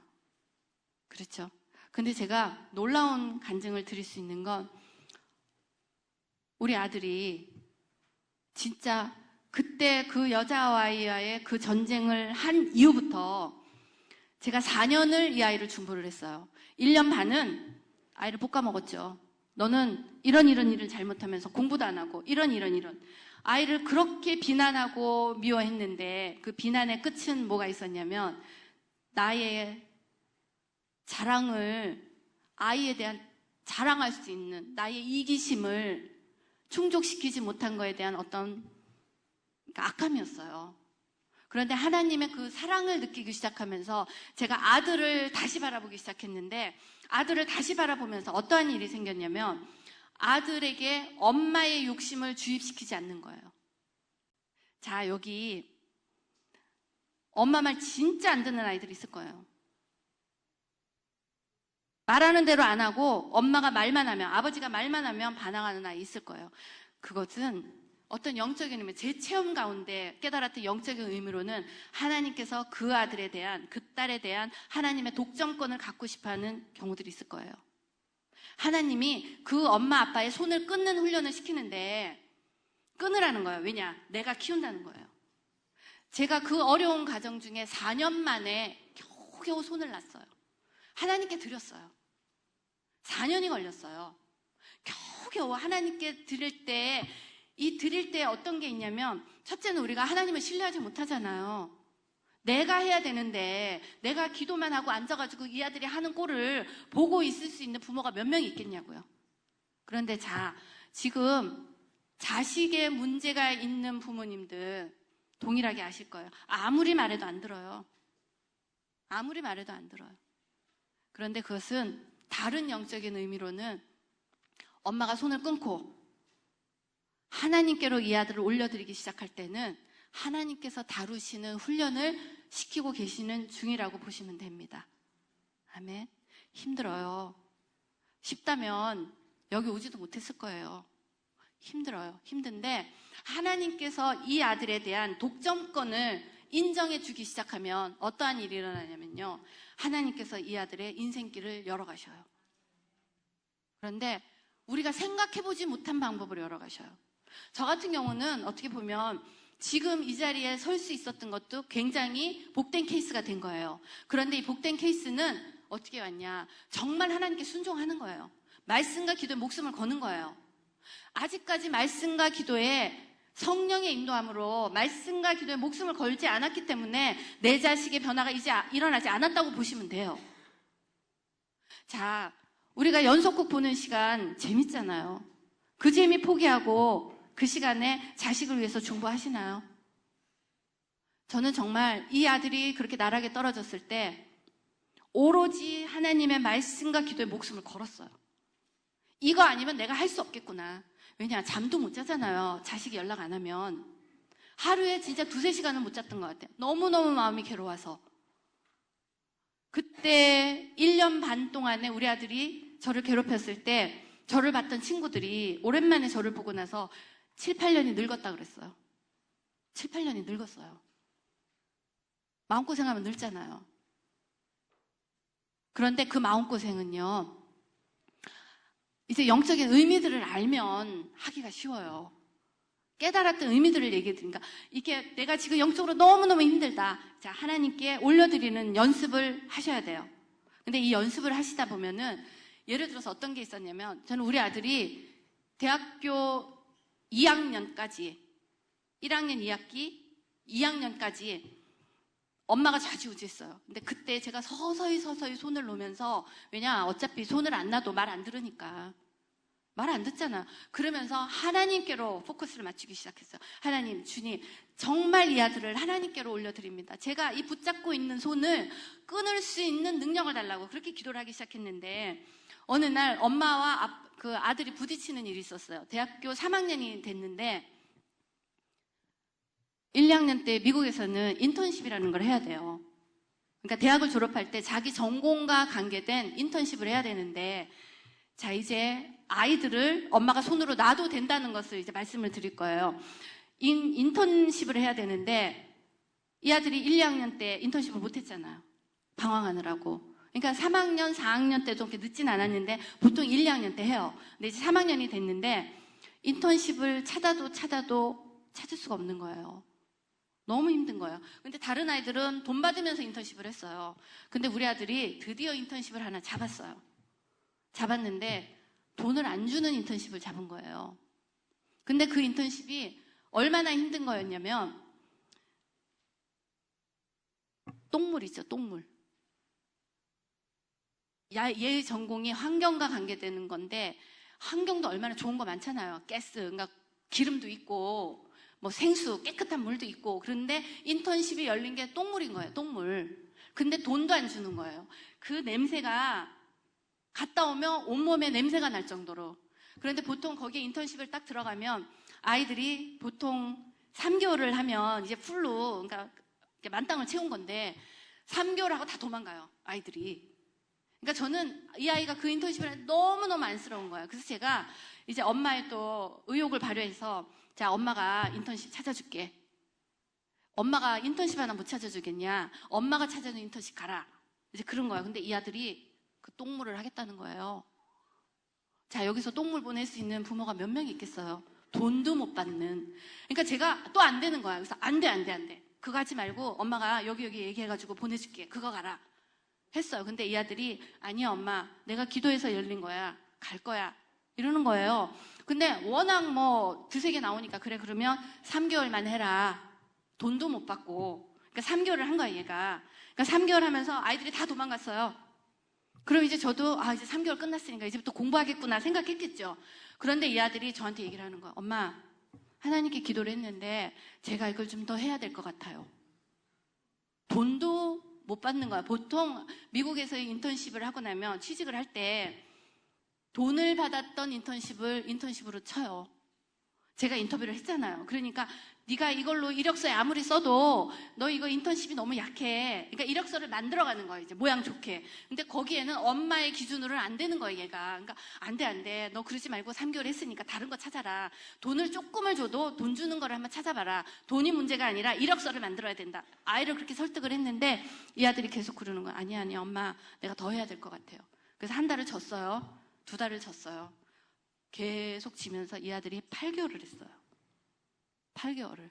그렇죠? 근데 제가 놀라운 간증을 드릴 수 있는 건 우리 아들이 진짜 그때 그 여자아이와의 그 전쟁을 한 이후부터 제가 4년을 이 아이를 중보를 했어요. 1년 반은 아이를 볶아먹었죠. 너는 이런 일을 잘못하면서 공부도 안 하고 이런. 아이를 그렇게 비난하고 미워했는데 그 비난의 끝은 뭐가 있었냐면 나의 자랑을 아이에 대한 자랑할 수 있는 나의 이기심을 충족시키지 못한 거에 대한 어떤 악함이었어요. 그런데 하나님의 그 사랑을 느끼기 시작하면서 제가 아들을 다시 바라보기 시작했는데 아들을 다시 바라보면서 어떠한 일이 생겼냐면 아들에게 엄마의 욕심을 주입시키지 않는 거예요. 여기 엄마 말 진짜 안 듣는 아이들이 있을 거예요. 말하는 대로 안 하고 엄마가 말만 하면, 아버지가 말만 하면 반항하는 아이 있을 거예요. 그것은 어떤 영적인 의미, 제 체험 가운데 깨달았던 영적인 의미로는 하나님께서 그 아들에 대한, 그 딸에 대한 하나님의 독점권을 갖고 싶어하는 경우들이 있을 거예요. 하나님이 그 엄마 아빠의 손을 끊는 훈련을 시키는데 끊으라는 거예요. 왜냐? 내가 키운다는 거예요. 제가 그 어려운 가정 중에 4년 만에 겨우겨우 손을 놨어요. 하나님께 드렸어요. 4년이 걸렸어요. 겨우겨우 하나님께 드릴 때, 드릴 때 어떤 게 있냐면, 첫째는 우리가 하나님을 신뢰하지 못하잖아요. 내가 해야 되는데, 내가 기도만 하고 앉아가지고 이 아들이 하는 꼴을 보고 있을 수 있는 부모가 몇 명이 있겠냐고요. 그런데 지금 자식의 문제가 있는 부모님들 동일하게 아실 거예요. 아무리 말해도 안 들어요. 아무리 말해도 안 들어요. 그런데 그것은 다른 영적인 의미로는 엄마가 손을 끊고 하나님께로 이 아들을 올려드리기 시작할 때는 하나님께서 다루시는 훈련을 시키고 계시는 중이라고 보시면 됩니다. 아멘. 힘들어요. 쉽다면 여기 오지도 못했을 거예요. 힘들어요. 힘든데 하나님께서 이 아들에 대한 독점권을 인정해 주기 시작하면 어떠한 일이 일어나냐면요, 하나님께서 이 아들의 인생길을 열어가셔요. 그런데 우리가 생각해보지 못한 방법으로 열어가셔요. 저 같은 경우는 어떻게 보면 지금 이 자리에 설 수 있었던 것도 굉장히 복된 케이스가 된 거예요. 그런데 이 복된 케이스는 어떻게 왔냐, 정말 하나님께 순종하는 거예요. 말씀과 기도에 목숨을 거는 거예요. 아직까지 말씀과 기도에 성령의 인도함으로 말씀과 기도에 목숨을 걸지 않았기 때문에 내 자식의 변화가 이제 일어나지 않았다고 보시면 돼요. 자, 우리가 연속극 보는 시간 재밌잖아요. 그 재미 포기하고 그 시간에 자식을 위해서 중보하시나요? 저는 정말 이 아들이 그렇게 나락에 떨어졌을 때 오로지 하나님의 말씀과 기도에 목숨을 걸었어요. 이거 아니면 내가 할 수 없겠구나. 왜냐, 잠도 못 자잖아요. 자식이 연락 안 하면. 하루에 진짜 2-3시간은 못 잤던 것 같아요. 너무너무 마음이 괴로워서. 그때 1년 반 동안에 우리 아들이 저를 괴롭혔을 때 저를 봤던 친구들이 오랜만에 저를 보고 나서 7-8년이 늙었다 그랬어요. 7-8년이 늙었어요. 마음고생하면 늙잖아요. 그런데 그 마음고생은요, 이제 영적인 의미들을 알면 하기가 쉬워요. 깨달았던 의미들을 얘기해 드리니까, 이게 내가 지금 영적으로 너무너무 힘들다. 자, 하나님께 올려드리는 연습을 하셔야 돼요. 근데 이 연습을 하시다 보면은, 예를 들어서 어떤 게 있었냐면, 저는 우리 아들이 대학교 2학년까지, 1학년 2학기, 2학년까지 엄마가 좌지우지했어요. 근데 그때 제가 서서히 손을 놓으면서, 왜냐, 어차피 손을 안 놔도 말 안 들으니까. 말 안 듣잖아. 그러면서 하나님께로 포커스를 맞추기 시작했어요. 하나님, 주님, 정말 이 아들을 하나님께로 올려드립니다. 제가 이 붙잡고 있는 손을 끊을 수 있는 능력을 달라고 그렇게 기도를 하기 시작했는데, 어느 날 엄마와 그 아들이 부딪히는 일이 있었어요. 대학교 3학년이 됐는데 1, 2학년 때 미국에서는 인턴십이라는 걸 해야 돼요. 그러니까 대학을 졸업할 때 자기 전공과 관계된 인턴십을 해야 되는데, 자, 이제 아이들을 엄마가 손으로 놔도 된다는 것을 이제 말씀을 드릴 거예요. 인턴십을 해야 되는데 이 아들이 1, 2학년 때 인턴십을 못 했잖아요. 방황하느라고. 그러니까 3학년, 4학년 때도 그렇게 늦진 않았는데 보통 1, 2학년 때 해요. 근데 이제 3학년이 됐는데 인턴십을 찾아도 찾을 수가 없는 거예요. 너무 힘든 거예요. 근데 다른 아이들은 돈 받으면서 인턴십을 했어요. 근데 우리 아들이 드디어 인턴십을 하나 잡았어요. 잡았는데 돈을 안 주는 인턴십을 잡은 거예요. 근데 그 인턴십이 얼마나 힘든 거였냐면, 똥물이죠, 똥물. 얘 전공이 환경과 관계되는 건데, 환경도 얼마나 좋은 거 많잖아요. 가스, 그러니까 기름도 있고, 뭐 생수, 깨끗한 물도 있고. 그런데 인턴십이 열린 게 똥물인 거예요, 똥물. 근데 돈도 안 주는 거예요. 그 냄새가 갔다 오면 온몸에 냄새가 날 정도로. 그런데 보통 거기에 인턴십을 딱 들어가면 아이들이 보통 3개월을 하면 이제 풀로, 그러니까 만땅을 채운 건데 3개월 하고 다 도망가요, 아이들이. 그러니까 저는 이 아이가 그 인턴십을 너무너무 안쓰러운 거예요. 그래서 제가 이제 엄마의 또 의욕을 발휘해서, 자, 엄마가 인턴십 찾아줄게. 엄마가 인턴십 하나 못 찾아주겠냐? 엄마가 찾아준 인턴십 가라. 이제 그런 거야. 근데 이 아들이 그 똥물을 하겠다는 거예요. 자, 여기서 똥물 보낼 수 있는 부모가 몇 명이 있겠어요? 돈도 못 받는. 그러니까 제가 또 안 되는 거야. 그래서 안 돼. 그거 하지 말고 엄마가 여기 얘기해가지고 보내줄게. 그거 가라. 했어요. 근데 이 아들이 아니야 엄마, 내가 기도해서 열린 거야. 갈 거야. 이러는 거예요. 근데 워낙 뭐 두세 개 나오니까 그래 그러면 3개월만 해라. 돈도 못 받고. 그러니까 3개월을 한 거야 얘가. 그러니까 3개월 하면서 아이들이 다 도망갔어요. 그럼 이제 저도 이제 3개월 끝났으니까 이제부터 공부하겠구나 생각했겠죠. 그런데 이 아들이 저한테 얘기를 하는 거야. 엄마, 하나님께 기도를 했는데 제가 이걸 좀 더 해야 될 것 같아요. 돈도 못 받는 거야. 보통 미국에서의 인턴십을 하고 나면 취직을 할 때 돈을 받았던 인턴십으로 쳐요. 제가 인터뷰를 했잖아요. 그러니까 네가 이걸로 이력서에 아무리 써도 너 이거 인턴십이 너무 약해. 그러니까 이력서를 만들어가는 거예요. 이제 모양 좋게. 근데 거기에는 엄마의 기준으로는 안 되는 거예요, 얘가. 그러니까 안 돼. 너 그러지 말고 3개월 했으니까 다른 거 찾아라. 돈을 조금을 줘도 돈 주는 거를 한번 찾아봐라. 돈이 문제가 아니라 이력서를 만들어야 된다. 아이를 그렇게 설득을 했는데 이 아들이 계속 그러는 거야. 아니 엄마, 내가 더 해야 될 것 같아요. 그래서 1달을 졌어요. 2달을 졌어요. 계속 지면서 이 아들이 8개월을 했어요. 8개월을.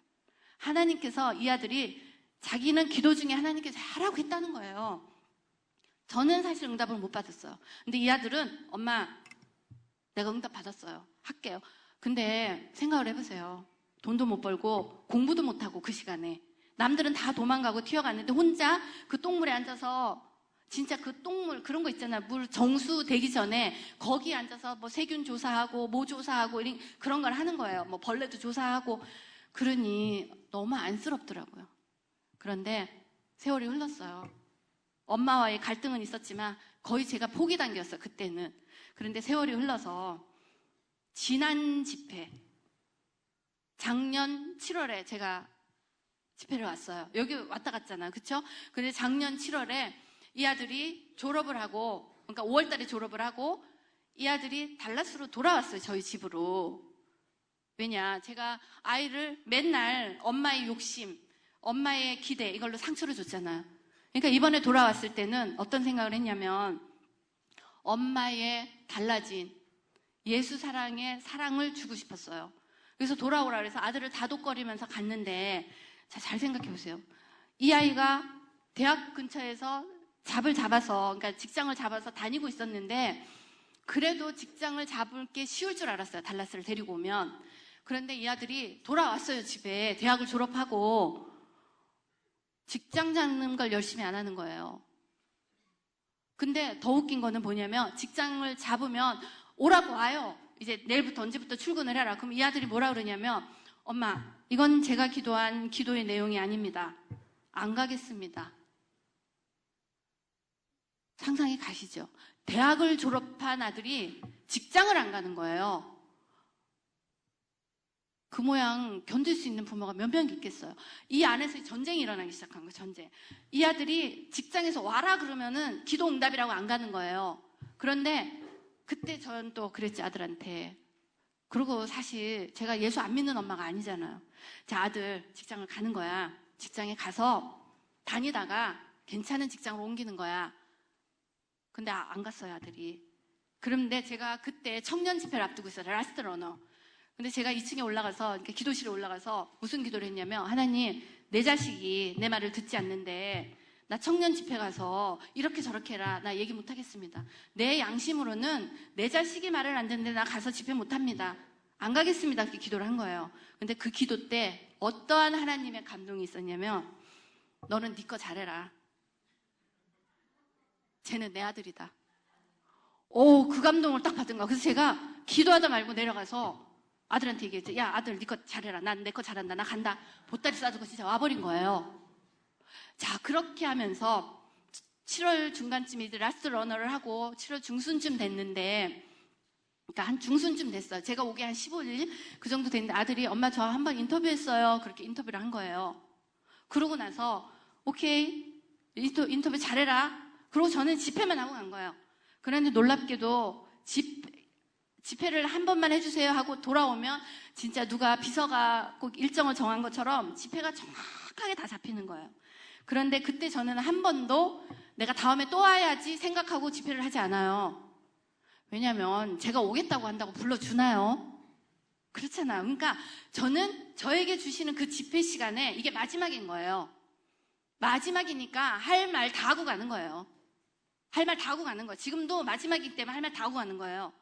하나님께서 이 아들이 자기는 기도 중에 하나님께서 하라고 했다는 거예요. 저는 사실 응답을 못 받았어요. 근데 이 아들은 엄마, 내가 응답 받았어요. 할게요. 근데 생각을 해보세요. 돈도 못 벌고 공부도 못하고 그 시간에 남들은 다 도망가고 튀어갔는데 혼자 그 똥물에 앉아서 진짜 그 똥물 그런 거 있잖아. 물 정수 되기 전에 거기 앉아서 뭐 세균 조사하고 뭐 조사하고 이런 그런 걸 하는 거예요. 뭐 벌레도 조사하고. 그러니 너무 안쓰럽더라고요. 그런데 세월이 흘렀어요. 엄마와의 갈등은 있었지만 거의 제가 포기 단계였어요. 그때는. 그런데 세월이 흘러서 지난 집회 작년 7월에 제가 집회를 왔어요. 여기 왔다 갔잖아요. 그쵸? 근데 작년 7월에 이 아들이 졸업을 하고, 그러니까 5월 달에 졸업을 하고, 이 아들이 달라스로 돌아왔어요, 저희 집으로. 왜냐, 제가 아이를 맨날 엄마의 욕심, 엄마의 기대, 이걸로 상처를 줬잖아요. 그러니까 이번에 돌아왔을 때는 어떤 생각을 했냐면, 엄마의 달라진 예수 사랑의 사랑을 주고 싶었어요. 그래서 돌아오라 그래서 아들을 다독거리면서 갔는데, 자, 잘 생각해 보세요. 이 아이가 대학 근처에서 그러니까 직장을 잡아서 다니고 있었는데, 그래도 직장을 잡을 게 쉬울 줄 알았어요. 달라스를 데리고 오면. 그런데 이 아들이 돌아왔어요, 집에. 대학을 졸업하고. 직장 잡는 걸 열심히 안 하는 거예요. 근데 더 웃긴 거는 뭐냐면, 직장을 잡으면 오라고 와요. 이제 내일부터 언제부터 출근을 해라. 그럼 이 아들이 뭐라 그러냐면, 엄마, 이건 제가 기도한 기도의 내용이 아닙니다. 안 가겠습니다. 상상이 가시죠? 대학을 졸업한 아들이 직장을 안 가는 거예요. 그 모양 견딜 수 있는 부모가 몇 명 있겠어요? 이 안에서 전쟁이 일어나기 시작한 거예요, 전쟁. 이 아들이 직장에서 와라 그러면은 기도 응답이라고 안 가는 거예요. 그런데 그때 전 또 그랬지, 아들한테. 그리고 사실 제가 예수 안 믿는 엄마가 아니잖아요. 자, 아들 직장을 가는 거야. 직장에 가서 다니다가 괜찮은 직장으로 옮기는 거야. 근데 안 갔어요, 아들이. 그런데 제가 그때 청년 집회를 앞두고 있어요. 라스트 러너. 근데 제가 2층에 올라가서, 그러니까 기도실에 올라가서 무슨 기도를 했냐면, 하나님, 내 자식이 내 말을 듣지 않는데 나 청년 집회 가서 이렇게 저렇게 해라. 나 얘기 못 하겠습니다. 내 양심으로는 내 자식이 말을 안 듣는데 나 가서 집회 못 합니다. 안 가겠습니다. 그렇게 기도를 한 거예요. 근데 그 기도 때 어떠한 하나님의 감동이 있었냐면, 너는 네 거 잘해라. 쟤는 내 아들이다. 그 감동을 딱 받은 거야. 그래서 제가 기도하다 말고 내려가서 아들한테 얘기했죠. 야, 아들, 네 거 잘해라. 난 내 거 잘한다. 나 간다. 보따리 싸주고 진짜 와버린 거예요. 자, 그렇게 하면서 7월 중간쯤 이제 라스트 러너를 하고 7월 중순쯤 됐는데, 그러니까 한 중순쯤 됐어요. 제가 오게 한 15일 그 정도 됐는데 아들이 엄마 저 한번 인터뷰했어요. 그렇게 인터뷰를 한 거예요. 그러고 나서 오케이, 인터뷰 잘해라. 그리고 저는 집회만 하고 간 거예요. 그런데 놀랍게도 집회를 한 번만 해주세요 하고 돌아오면 진짜 누가 비서가 꼭 일정을 정한 것처럼 집회가 정확하게 다 잡히는 거예요. 그런데 그때 저는 한 번도 내가 다음에 또 와야지 생각하고 집회를 하지 않아요. 왜냐면 제가 오겠다고 한다고 불러주나요? 그렇잖아요. 그러니까 저는 저에게 주시는 그 집회 시간에 이게 마지막인 거예요. 마지막이니까 할 말 다 하고 가는 거예요. 할 말 다 하고 가는 거예요. 지금도 마지막이기 때문에 할 말 다 하고 가는 거예요.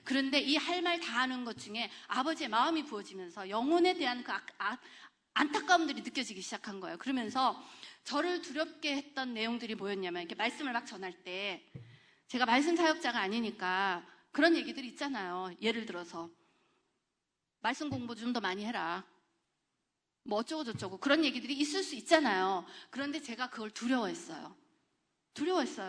그런데 이 할 말 다 하는 것 중에 아버지의 마음이 부어지면서 영혼에 대한 그 안타까움들이 느껴지기 시작한 거예요. 그러면서 저를 두렵게 했던 내용들이 뭐였냐면, 이렇게 말씀을 막 전할 때 제가 말씀 사역자가 아니니까 그런 얘기들이 있잖아요. 예를 들어서 말씀 공부 좀 더 많이 해라, 뭐 어쩌고 저쩌고 그런 얘기들이 있을 수 있잖아요. 그런데 제가 그걸 두려워했어요.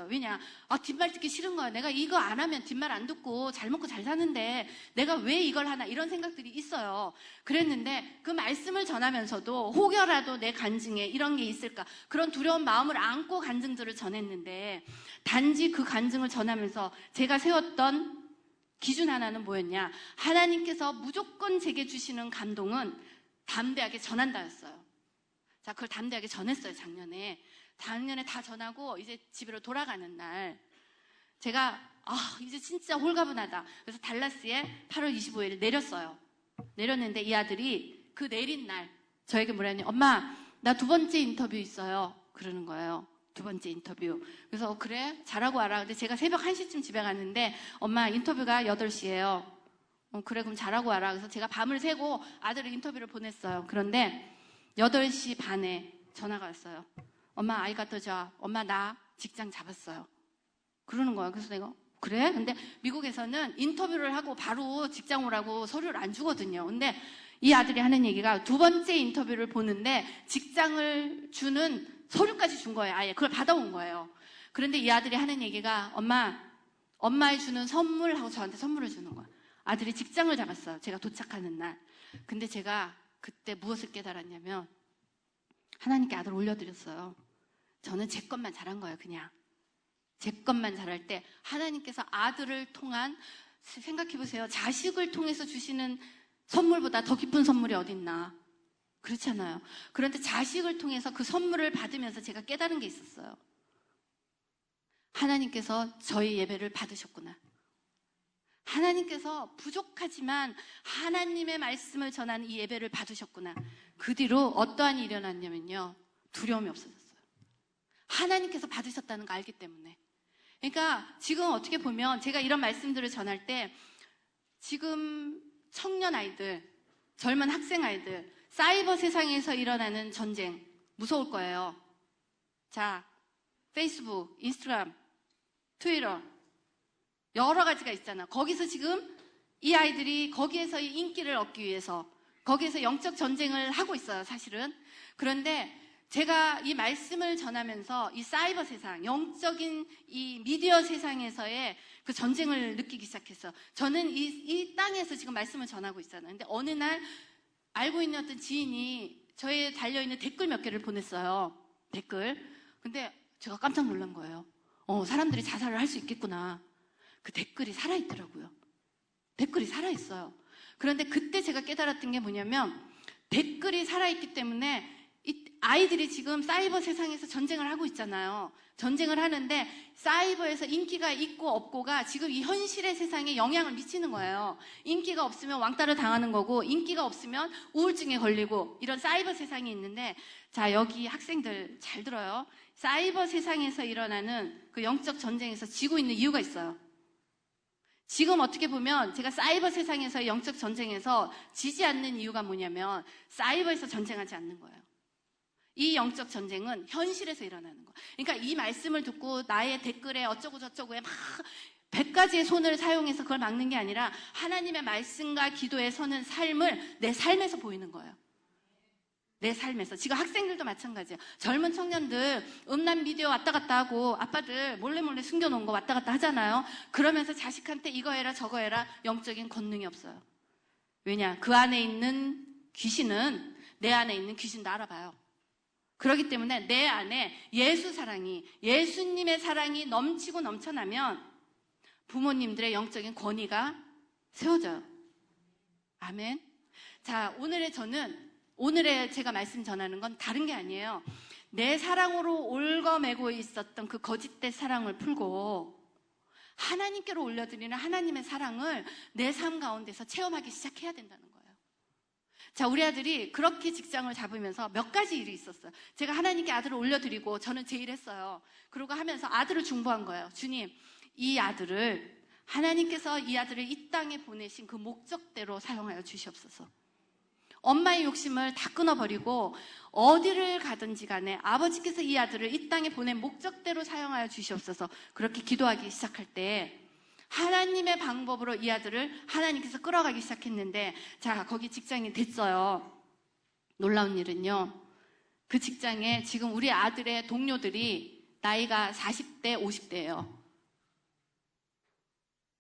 왜냐? 뒷말 듣기 싫은 거야. 내가 이거 안 하면 뒷말 안 듣고 잘 먹고 잘 사는데 내가 왜 이걸 하나, 이런 생각들이 있어요. 그랬는데 그 말씀을 전하면서도 혹여라도 내 간증에 이런 게 있을까, 그런 두려운 마음을 안고 간증들을 전했는데, 단지 그 간증을 전하면서 제가 세웠던 기준 하나는 뭐였냐? 하나님께서 무조건 제게 주시는 감동은 담대하게 전한다였어요. 자, 그걸 담대하게 전했어요. 작년에 다 전하고 이제 집으로 돌아가는 날 제가 이제 진짜 홀가분하다. 그래서 달라스에 8월 25일 내렸어요. 내렸는데 이 아들이 그 내린 날 저에게 뭐라 했냐, 엄마 나 2번째 인터뷰 있어요. 그러는 거예요. 2번째 인터뷰. 그래서 그래? 잘하고 와라. 근데 제가 새벽 1시쯤 집에 갔는데 엄마 인터뷰가 8시예요. 그래 그럼 잘하고 와라. 그래서 제가 밤을 새고 아들을 인터뷰를 보냈어요. 그런데 8시 반에 전화가 왔어요. 엄마 아이 갖다 줘. 엄마 나 직장 잡았어요. 그러는 거야. 그래서 내가 그래? 근데 미국에서는 인터뷰를 하고 바로 직장 오라고 서류를 안 주거든요. 근데 이 아들이 하는 얘기가 2번째 인터뷰를 보는데 직장을 주는 서류까지 준 거예요. 아예 그걸 받아온 거예요. 그런데 이 아들이 하는 얘기가 엄마에 주는 선물하고 저한테 선물을 주는 거야. 아들이 직장을 잡았어요. 제가 도착하는 날. 근데 제가 그때 무엇을 깨달았냐면, 하나님께 아들 올려드렸어요. 저는 제 것만 잘한 거예요. 그냥 제 것만 잘할 때 하나님께서 아들을 통한, 생각해보세요. 자식을 통해서 주시는 선물보다 더 깊은 선물이 어딨나. 그렇잖아요. 그런데 자식을 통해서 그 선물을 받으면서 제가 깨달은 게 있었어요. 하나님께서 저희 예배를 받으셨구나. 하나님께서 부족하지만 하나님의 말씀을 전하는 이 예배를 받으셨구나. 그 뒤로 어떠한 일이 일어났냐면요, 두려움이 없어졌어요. 하나님께서 받으셨다는 거 알기 때문에. 그러니까 지금 어떻게 보면 제가 이런 말씀들을 전할 때 지금 청년 아이들, 젊은 학생 아이들, 사이버 세상에서 일어나는 전쟁 무서울 거예요. 자, 페이스북, 인스타그램, 트위터 여러 가지가 있잖아. 거기서 지금 이 아이들이 거기에서의 인기를 얻기 위해서 거기에서 영적 전쟁을 하고 있어요, 사실은. 그런데 제가 이 말씀을 전하면서 이 사이버 세상, 영적인 이 미디어 세상에서의 그 전쟁을 느끼기 시작했어요. 저는 이 땅에서 지금 말씀을 전하고 있잖아요. 근데 어느 날 알고 있는 어떤 지인이 저에 달려있는 댓글 몇 개를 보냈어요. 댓글. 근데 제가 깜짝 놀란 거예요. 사람들이 자살을 할 수 있겠구나. 그 댓글이 살아있더라고요. 댓글이 살아있어요. 그런데 그때 제가 깨달았던 게 뭐냐면, 댓글이 살아있기 때문에 이 아이들이 지금 사이버 세상에서 전쟁을 하고 있잖아요. 전쟁을 하는데 사이버에서 인기가 있고 없고가 지금 이 현실의 세상에 영향을 미치는 거예요. 인기가 없으면 왕따를 당하는 거고, 인기가 없으면 우울증에 걸리고, 이런 사이버 세상이 있는데, 자, 여기 학생들 잘 들어요. 사이버 세상에서 일어나는 그 영적 전쟁에서 지고 있는 이유가 있어요. 지금 어떻게 보면 제가 사이버 세상에서의 영적 전쟁에서 지지 않는 이유가 뭐냐면, 사이버에서 전쟁하지 않는 거예요. 이 영적 전쟁은 현실에서 일어나는 거. 그러니까 이 말씀을 듣고 나의 댓글에 어쩌고 저쩌고에 막 100가지의 손을 사용해서 그걸 막는 게 아니라 하나님의 말씀과 기도에 서는 삶을 내 삶에서 보이는 거예요. 내 삶에서. 지금 학생들도 마찬가지예요. 젊은 청년들 음란 비디오 왔다 갔다 하고 아빠들 몰래 숨겨놓은 거 왔다 갔다 하잖아요. 그러면서 자식한테 이거 해라 저거 해라. 영적인 권능이 없어요. 왜냐? 그 안에 있는 귀신은 내 안에 있는 귀신도 알아봐요. 그렇기 때문에 내 안에 예수 사랑이, 예수님의 사랑이 넘치고 넘쳐나면 부모님들의 영적인 권위가 세워져요. 아멘. 자, 오늘의 제가 말씀 전하는 건 다른 게 아니에요. 내 사랑으로 얽어매고 있었던 그 거짓된 사랑을 풀고 하나님께로 올려드리는 하나님의 사랑을 내 삶 가운데서 체험하기 시작해야 된다는 거예요. 자, 우리 아들이 그렇게 직장을 잡으면서 몇 가지 일이 있었어요. 제가 하나님께 아들을 올려드리고 저는 제 일 했어요. 그러고 하면서 아들을 중보한 거예요. 주님, 이 아들을 하나님께서 이 아들을 이 땅에 보내신 그 목적대로 사용하여 주시옵소서. 엄마의 욕심을 다 끊어버리고 어디를 가든지 간에 아버지께서 이 아들을 이 땅에 보낸 목적대로 사용하여 주시옵소서. 그렇게 기도하기 시작할 때 하나님의 방법으로 이 아들을 하나님께서 끌어가기 시작했는데, 자, 거기 직장이 됐어요. 놀라운 일은요, 그 직장에 지금 우리 아들의 동료들이 나이가 40대, 50대예요.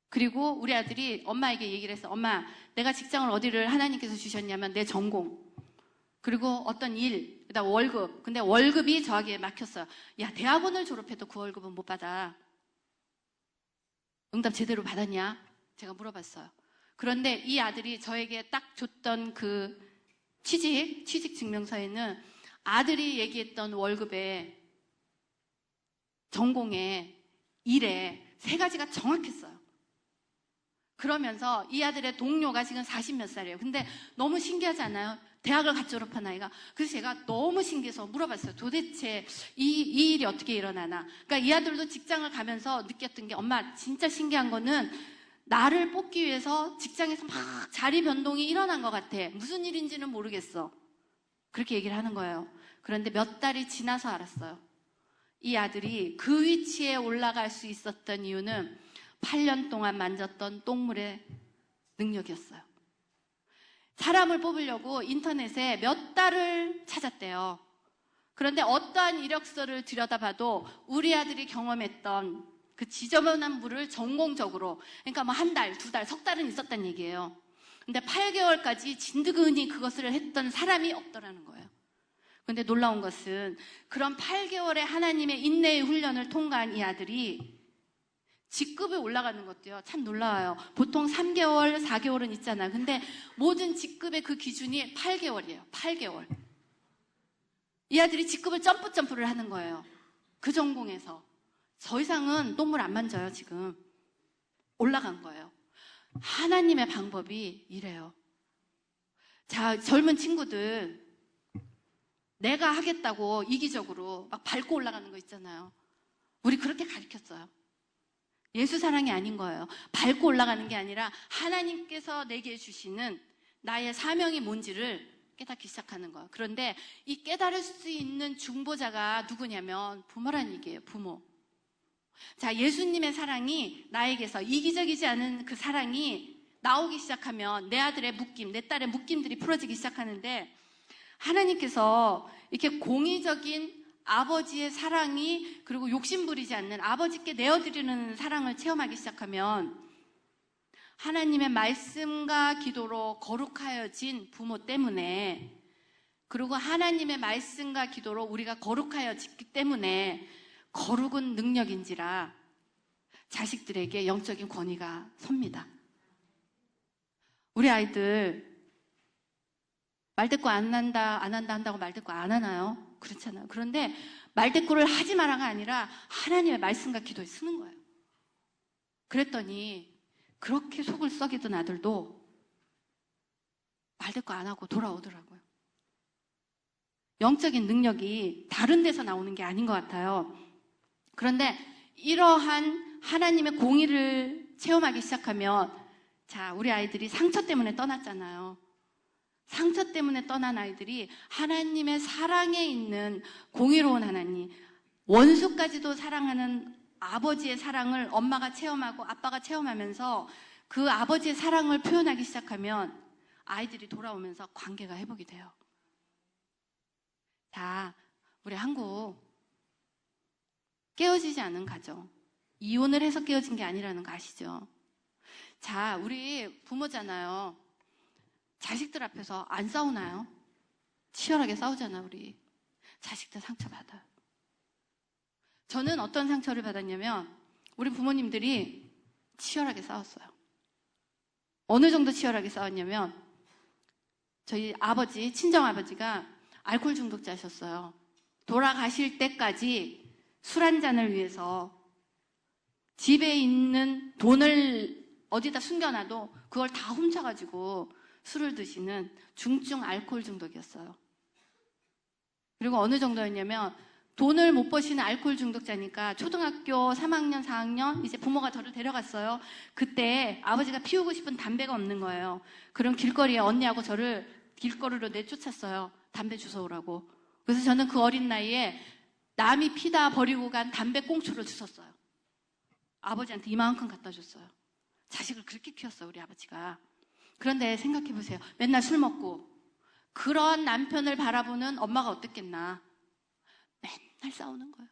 그리고 우리 아들이 엄마에게 얘기를 했어. 엄마, 내가 직장을 어디를 하나님께서 주셨냐면 내 전공, 그리고 어떤 일, 그다음 월급. 근데 월급이 저에게 막혔어요. 야, 대학원을 졸업해도 그 월급은 못 받아. 응답 제대로 받았냐? 제가 물어봤어요. 그런데 이 아들이 저에게 딱 줬던 그 취직 증명서에는 아들이 얘기했던 월급에, 전공에, 일에 3가지가 정확했어요. 그러면서 이 아들의 동료가 지금 40몇 살이에요. 근데 너무 신기하지 않아요? 대학을 갓 졸업한 아이가. 그래서 제가 너무 신기해서 물어봤어요. 도대체 이 일이 어떻게 일어나나. 그러니까 이 아들도 직장을 가면서 느꼈던 게, 엄마, 진짜 신기한 거는 나를 뽑기 위해서 직장에서 막 자리 변동이 일어난 것 같아. 무슨 일인지는 모르겠어. 그렇게 얘기를 하는 거예요. 그런데 몇 달이 지나서 알았어요. 이 아들이 그 위치에 올라갈 수 있었던 이유는 8년 동안 만졌던 똥물의 능력이었어요. 사람을 뽑으려고 인터넷에 몇 달을 찾았대요. 그런데 어떠한 이력서를 들여다봐도 우리 아들이 경험했던 그 지저분한 물을 전공적으로, 그러니까 뭐 1달, 2달, 석 달은 있었단 얘기예요. 근데 8개월까지 진드근히 그것을 했던 사람이 없더라는 거예요. 근데 놀라운 것은 그런 8개월의 하나님의 인내의 훈련을 통과한 이 아들이 직급이 올라가는 것도요, 참 놀라워요. 보통 3개월, 4개월은 있잖아요. 근데 모든 직급의 그 기준이 8개월이에요. 8개월. 이 아들이 직급을 점프를 하는 거예요. 그 전공에서. 더 이상은 똥물 안 만져요, 지금. 올라간 거예요. 하나님의 방법이 이래요. 자, 젊은 친구들, 내가 하겠다고 이기적으로 막 밟고 올라가는 거 있잖아요. 우리 그렇게 가르쳤어요. 예수 사랑이 아닌 거예요. 밟고 올라가는 게 아니라 하나님께서 내게 주시는 나의 사명이 뭔지를 깨닫기 시작하는 거예요. 그런데 이 깨달을 수 있는 중보자가 누구냐면 부모란 얘기예요. 부모. 자, 예수님의 사랑이 나에게서, 이기적이지 않은 그 사랑이 나오기 시작하면 내 아들의 묶임, 내 딸의 묶임들이 풀어지기 시작하는데, 하나님께서 이렇게 공의적인 아버지의 사랑이, 그리고 욕심부리지 않는 아버지께 내어드리는 사랑을 체험하기 시작하면 하나님의 말씀과 기도로 거룩하여진 부모 때문에, 그리고 하나님의 말씀과 기도로 우리가 거룩하여졌기 때문에 거룩은 능력인지라 자식들에게 영적인 권위가 섭니다. 우리 아이들 말대꾸 안 한다 한다고 말대꾸 안 하나요? 그렇잖아요. 그런데 말대꾸를 하지 마라가 아니라 하나님의 말씀과 기도에 쓰는 거예요. 그랬더니 그렇게 속을 썩이던 아들도 말대꾸 안 하고 돌아오더라고요. 영적인 능력이 다른 데서 나오는 게 아닌 것 같아요. 그런데 이러한 하나님의 공의를 체험하기 시작하면, 자, 우리 아이들이 상처 때문에 떠났잖아요. 상처 때문에 떠난 아이들이 하나님의 사랑에 있는 공의로운 하나님, 원수까지도 사랑하는 아버지의 사랑을 엄마가 체험하고 아빠가 체험하면서 그 아버지의 사랑을 표현하기 시작하면 아이들이 돌아오면서 관계가 회복이 돼요. 자, 우리 한국 깨어지지 않은 가정, 이혼을 해서 깨어진 게 아니라는 거 아시죠? 자, 우리 부모잖아요. 자식들 앞에서 안 싸우나요? 치열하게 싸우잖아요, 우리. 자식들 상처받아요. 저는 어떤 상처를 받았냐면, 우리 부모님들이 치열하게 싸웠어요. 어느 정도 치열하게 싸웠냐면 저희 아버지, 친정아버지가 알코올 중독자셨어요. 돌아가실 때까지 술 한 잔을 위해서 집에 있는 돈을 어디다 숨겨놔도 그걸 다 훔쳐가지고 술을 드시는 중증 알코올 중독이었어요. 그리고 어느 정도였냐면 돈을 못 버시는 알코올 중독자니까 초등학교 3학년, 4학년 이제 부모가 저를 데려갔어요. 그때 아버지가 피우고 싶은 담배가 없는 거예요. 그럼 길거리에 언니하고 저를 길거리로 내쫓았어요. 담배 주워오라고. 그래서 저는 그 어린 나이에 남이 피다 버리고 간 담배 꽁초를 주웠어요. 아버지한테 이만큼 갖다 줬어요. 자식을 그렇게 키웠어요, 우리 아버지가. 그런데 생각해 보세요. 맨날 술 먹고 그런 남편을 바라보는 엄마가 어땠겠나. 맨날 싸우는 거예요.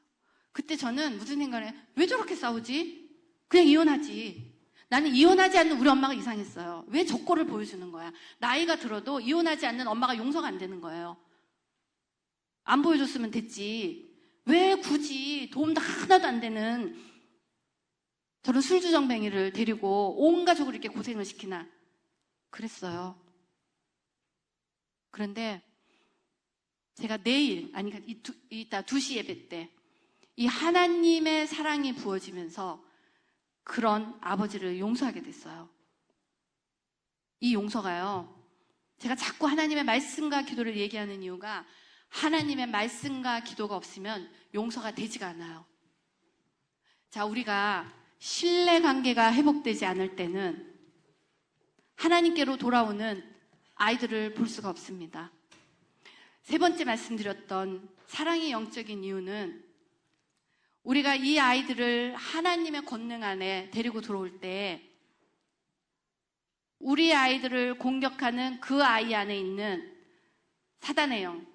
그때 저는 무슨 생각을 해요? 왜 저렇게 싸우지? 그냥 이혼하지. 나는 이혼하지 않는 우리 엄마가 이상했어요. 왜 저 꼴을 보여주는 거야? 나이가 들어도 이혼하지 않는 엄마가 용서가 안 되는 거예요. 안 보여줬으면 됐지. 왜 굳이 도움도 하나도 안 되는 저런 술주정뱅이를 데리고 온 가족을 이렇게 고생을 시키나. 그랬어요. 그런데 제가 내일, 아니 이따 2시 예배 때 이 하나님의 사랑이 부어지면서 그런 아버지를 용서하게 됐어요. 이 용서가요, 제가 자꾸 하나님의 말씀과 기도를 얘기하는 이유가 하나님의 말씀과 기도가 없으면 용서가 되지가 않아요. 자, 우리가 신뢰 관계가 회복되지 않을 때는 하나님께로 돌아오는 아이들을 볼 수가 없습니다. 세 번째 말씀드렸던 사랑의 영적인 이유는 우리가 이 아이들을 하나님의 권능 안에 데리고 들어올 때 우리 아이들을 공격하는 그 아이 안에 있는 사단의 영,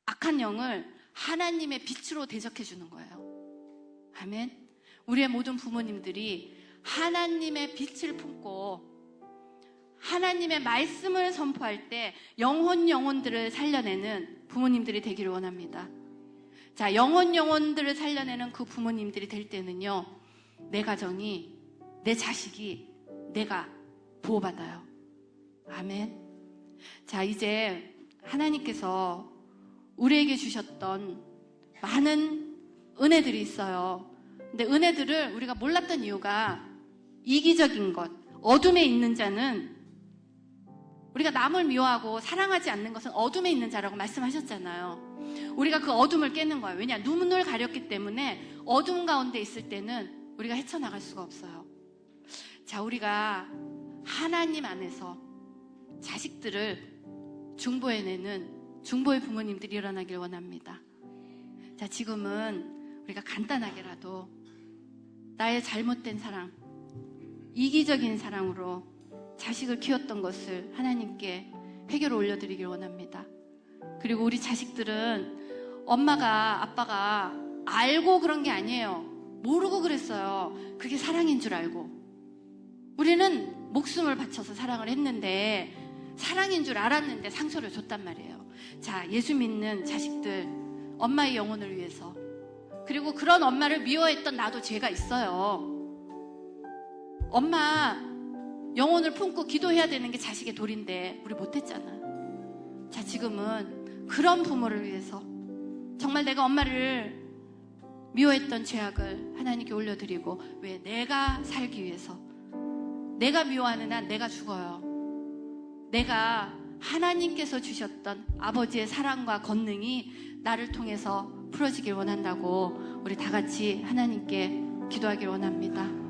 악한 영을 하나님의 빛으로 대적해 주는 거예요. 아멘. 우리의 모든 부모님들이 하나님의 빛을 품고 하나님의 말씀을 선포할 때 영혼들을 살려내는 부모님들이 되기를 원합니다. 자, 영혼들을 살려내는 그 부모님들이 될 때는요, 내 가정이, 내 자식이, 내가 보호받아요. 아멘. 자, 이제 하나님께서 우리에게 주셨던 많은 은혜들이 있어요. 근데 은혜들을 우리가 몰랐던 이유가 이기적인 것, 어둠에 있는 자는, 우리가 남을 미워하고 사랑하지 않는 것은 어둠에 있는 자라고 말씀하셨잖아요. 우리가 그 어둠을 깨는 거예요. 왜냐? 눈을 가렸기 때문에 어둠 가운데 있을 때는 우리가 헤쳐나갈 수가 없어요. 자, 우리가 하나님 안에서 자식들을 중보해내는 중보의 부모님들이 일어나길 원합니다. 자, 지금은 우리가 간단하게라도 나의 잘못된 사랑, 이기적인 사랑으로 자식을 키웠던 것을 하나님께 회개로 올려드리길 원합니다. 그리고 우리 자식들은 엄마가, 아빠가 알고 그런 게 아니에요. 모르고 그랬어요. 그게 사랑인 줄 알고. 우리는 목숨을 바쳐서 사랑을 했는데, 사랑인 줄 알았는데 상처를 줬단 말이에요. 자, 예수 믿는 자식들, 엄마의 영혼을 위해서, 그리고 그런 엄마를 미워했던 나도 죄가 있어요. 엄마 영혼을 품고 기도해야 되는 게 자식의 도리인데 우리 못했잖아. 자, 지금은 그런 부모를 위해서 정말 내가 엄마를 미워했던 죄악을 하나님께 올려드리고, 왜? 내가 살기 위해서. 내가 미워하는 한 내가 죽어요. 내가 하나님께서 주셨던 아버지의 사랑과 권능이 나를 통해서 풀어지길 원한다고 우리 다 같이 하나님께 기도하길 원합니다.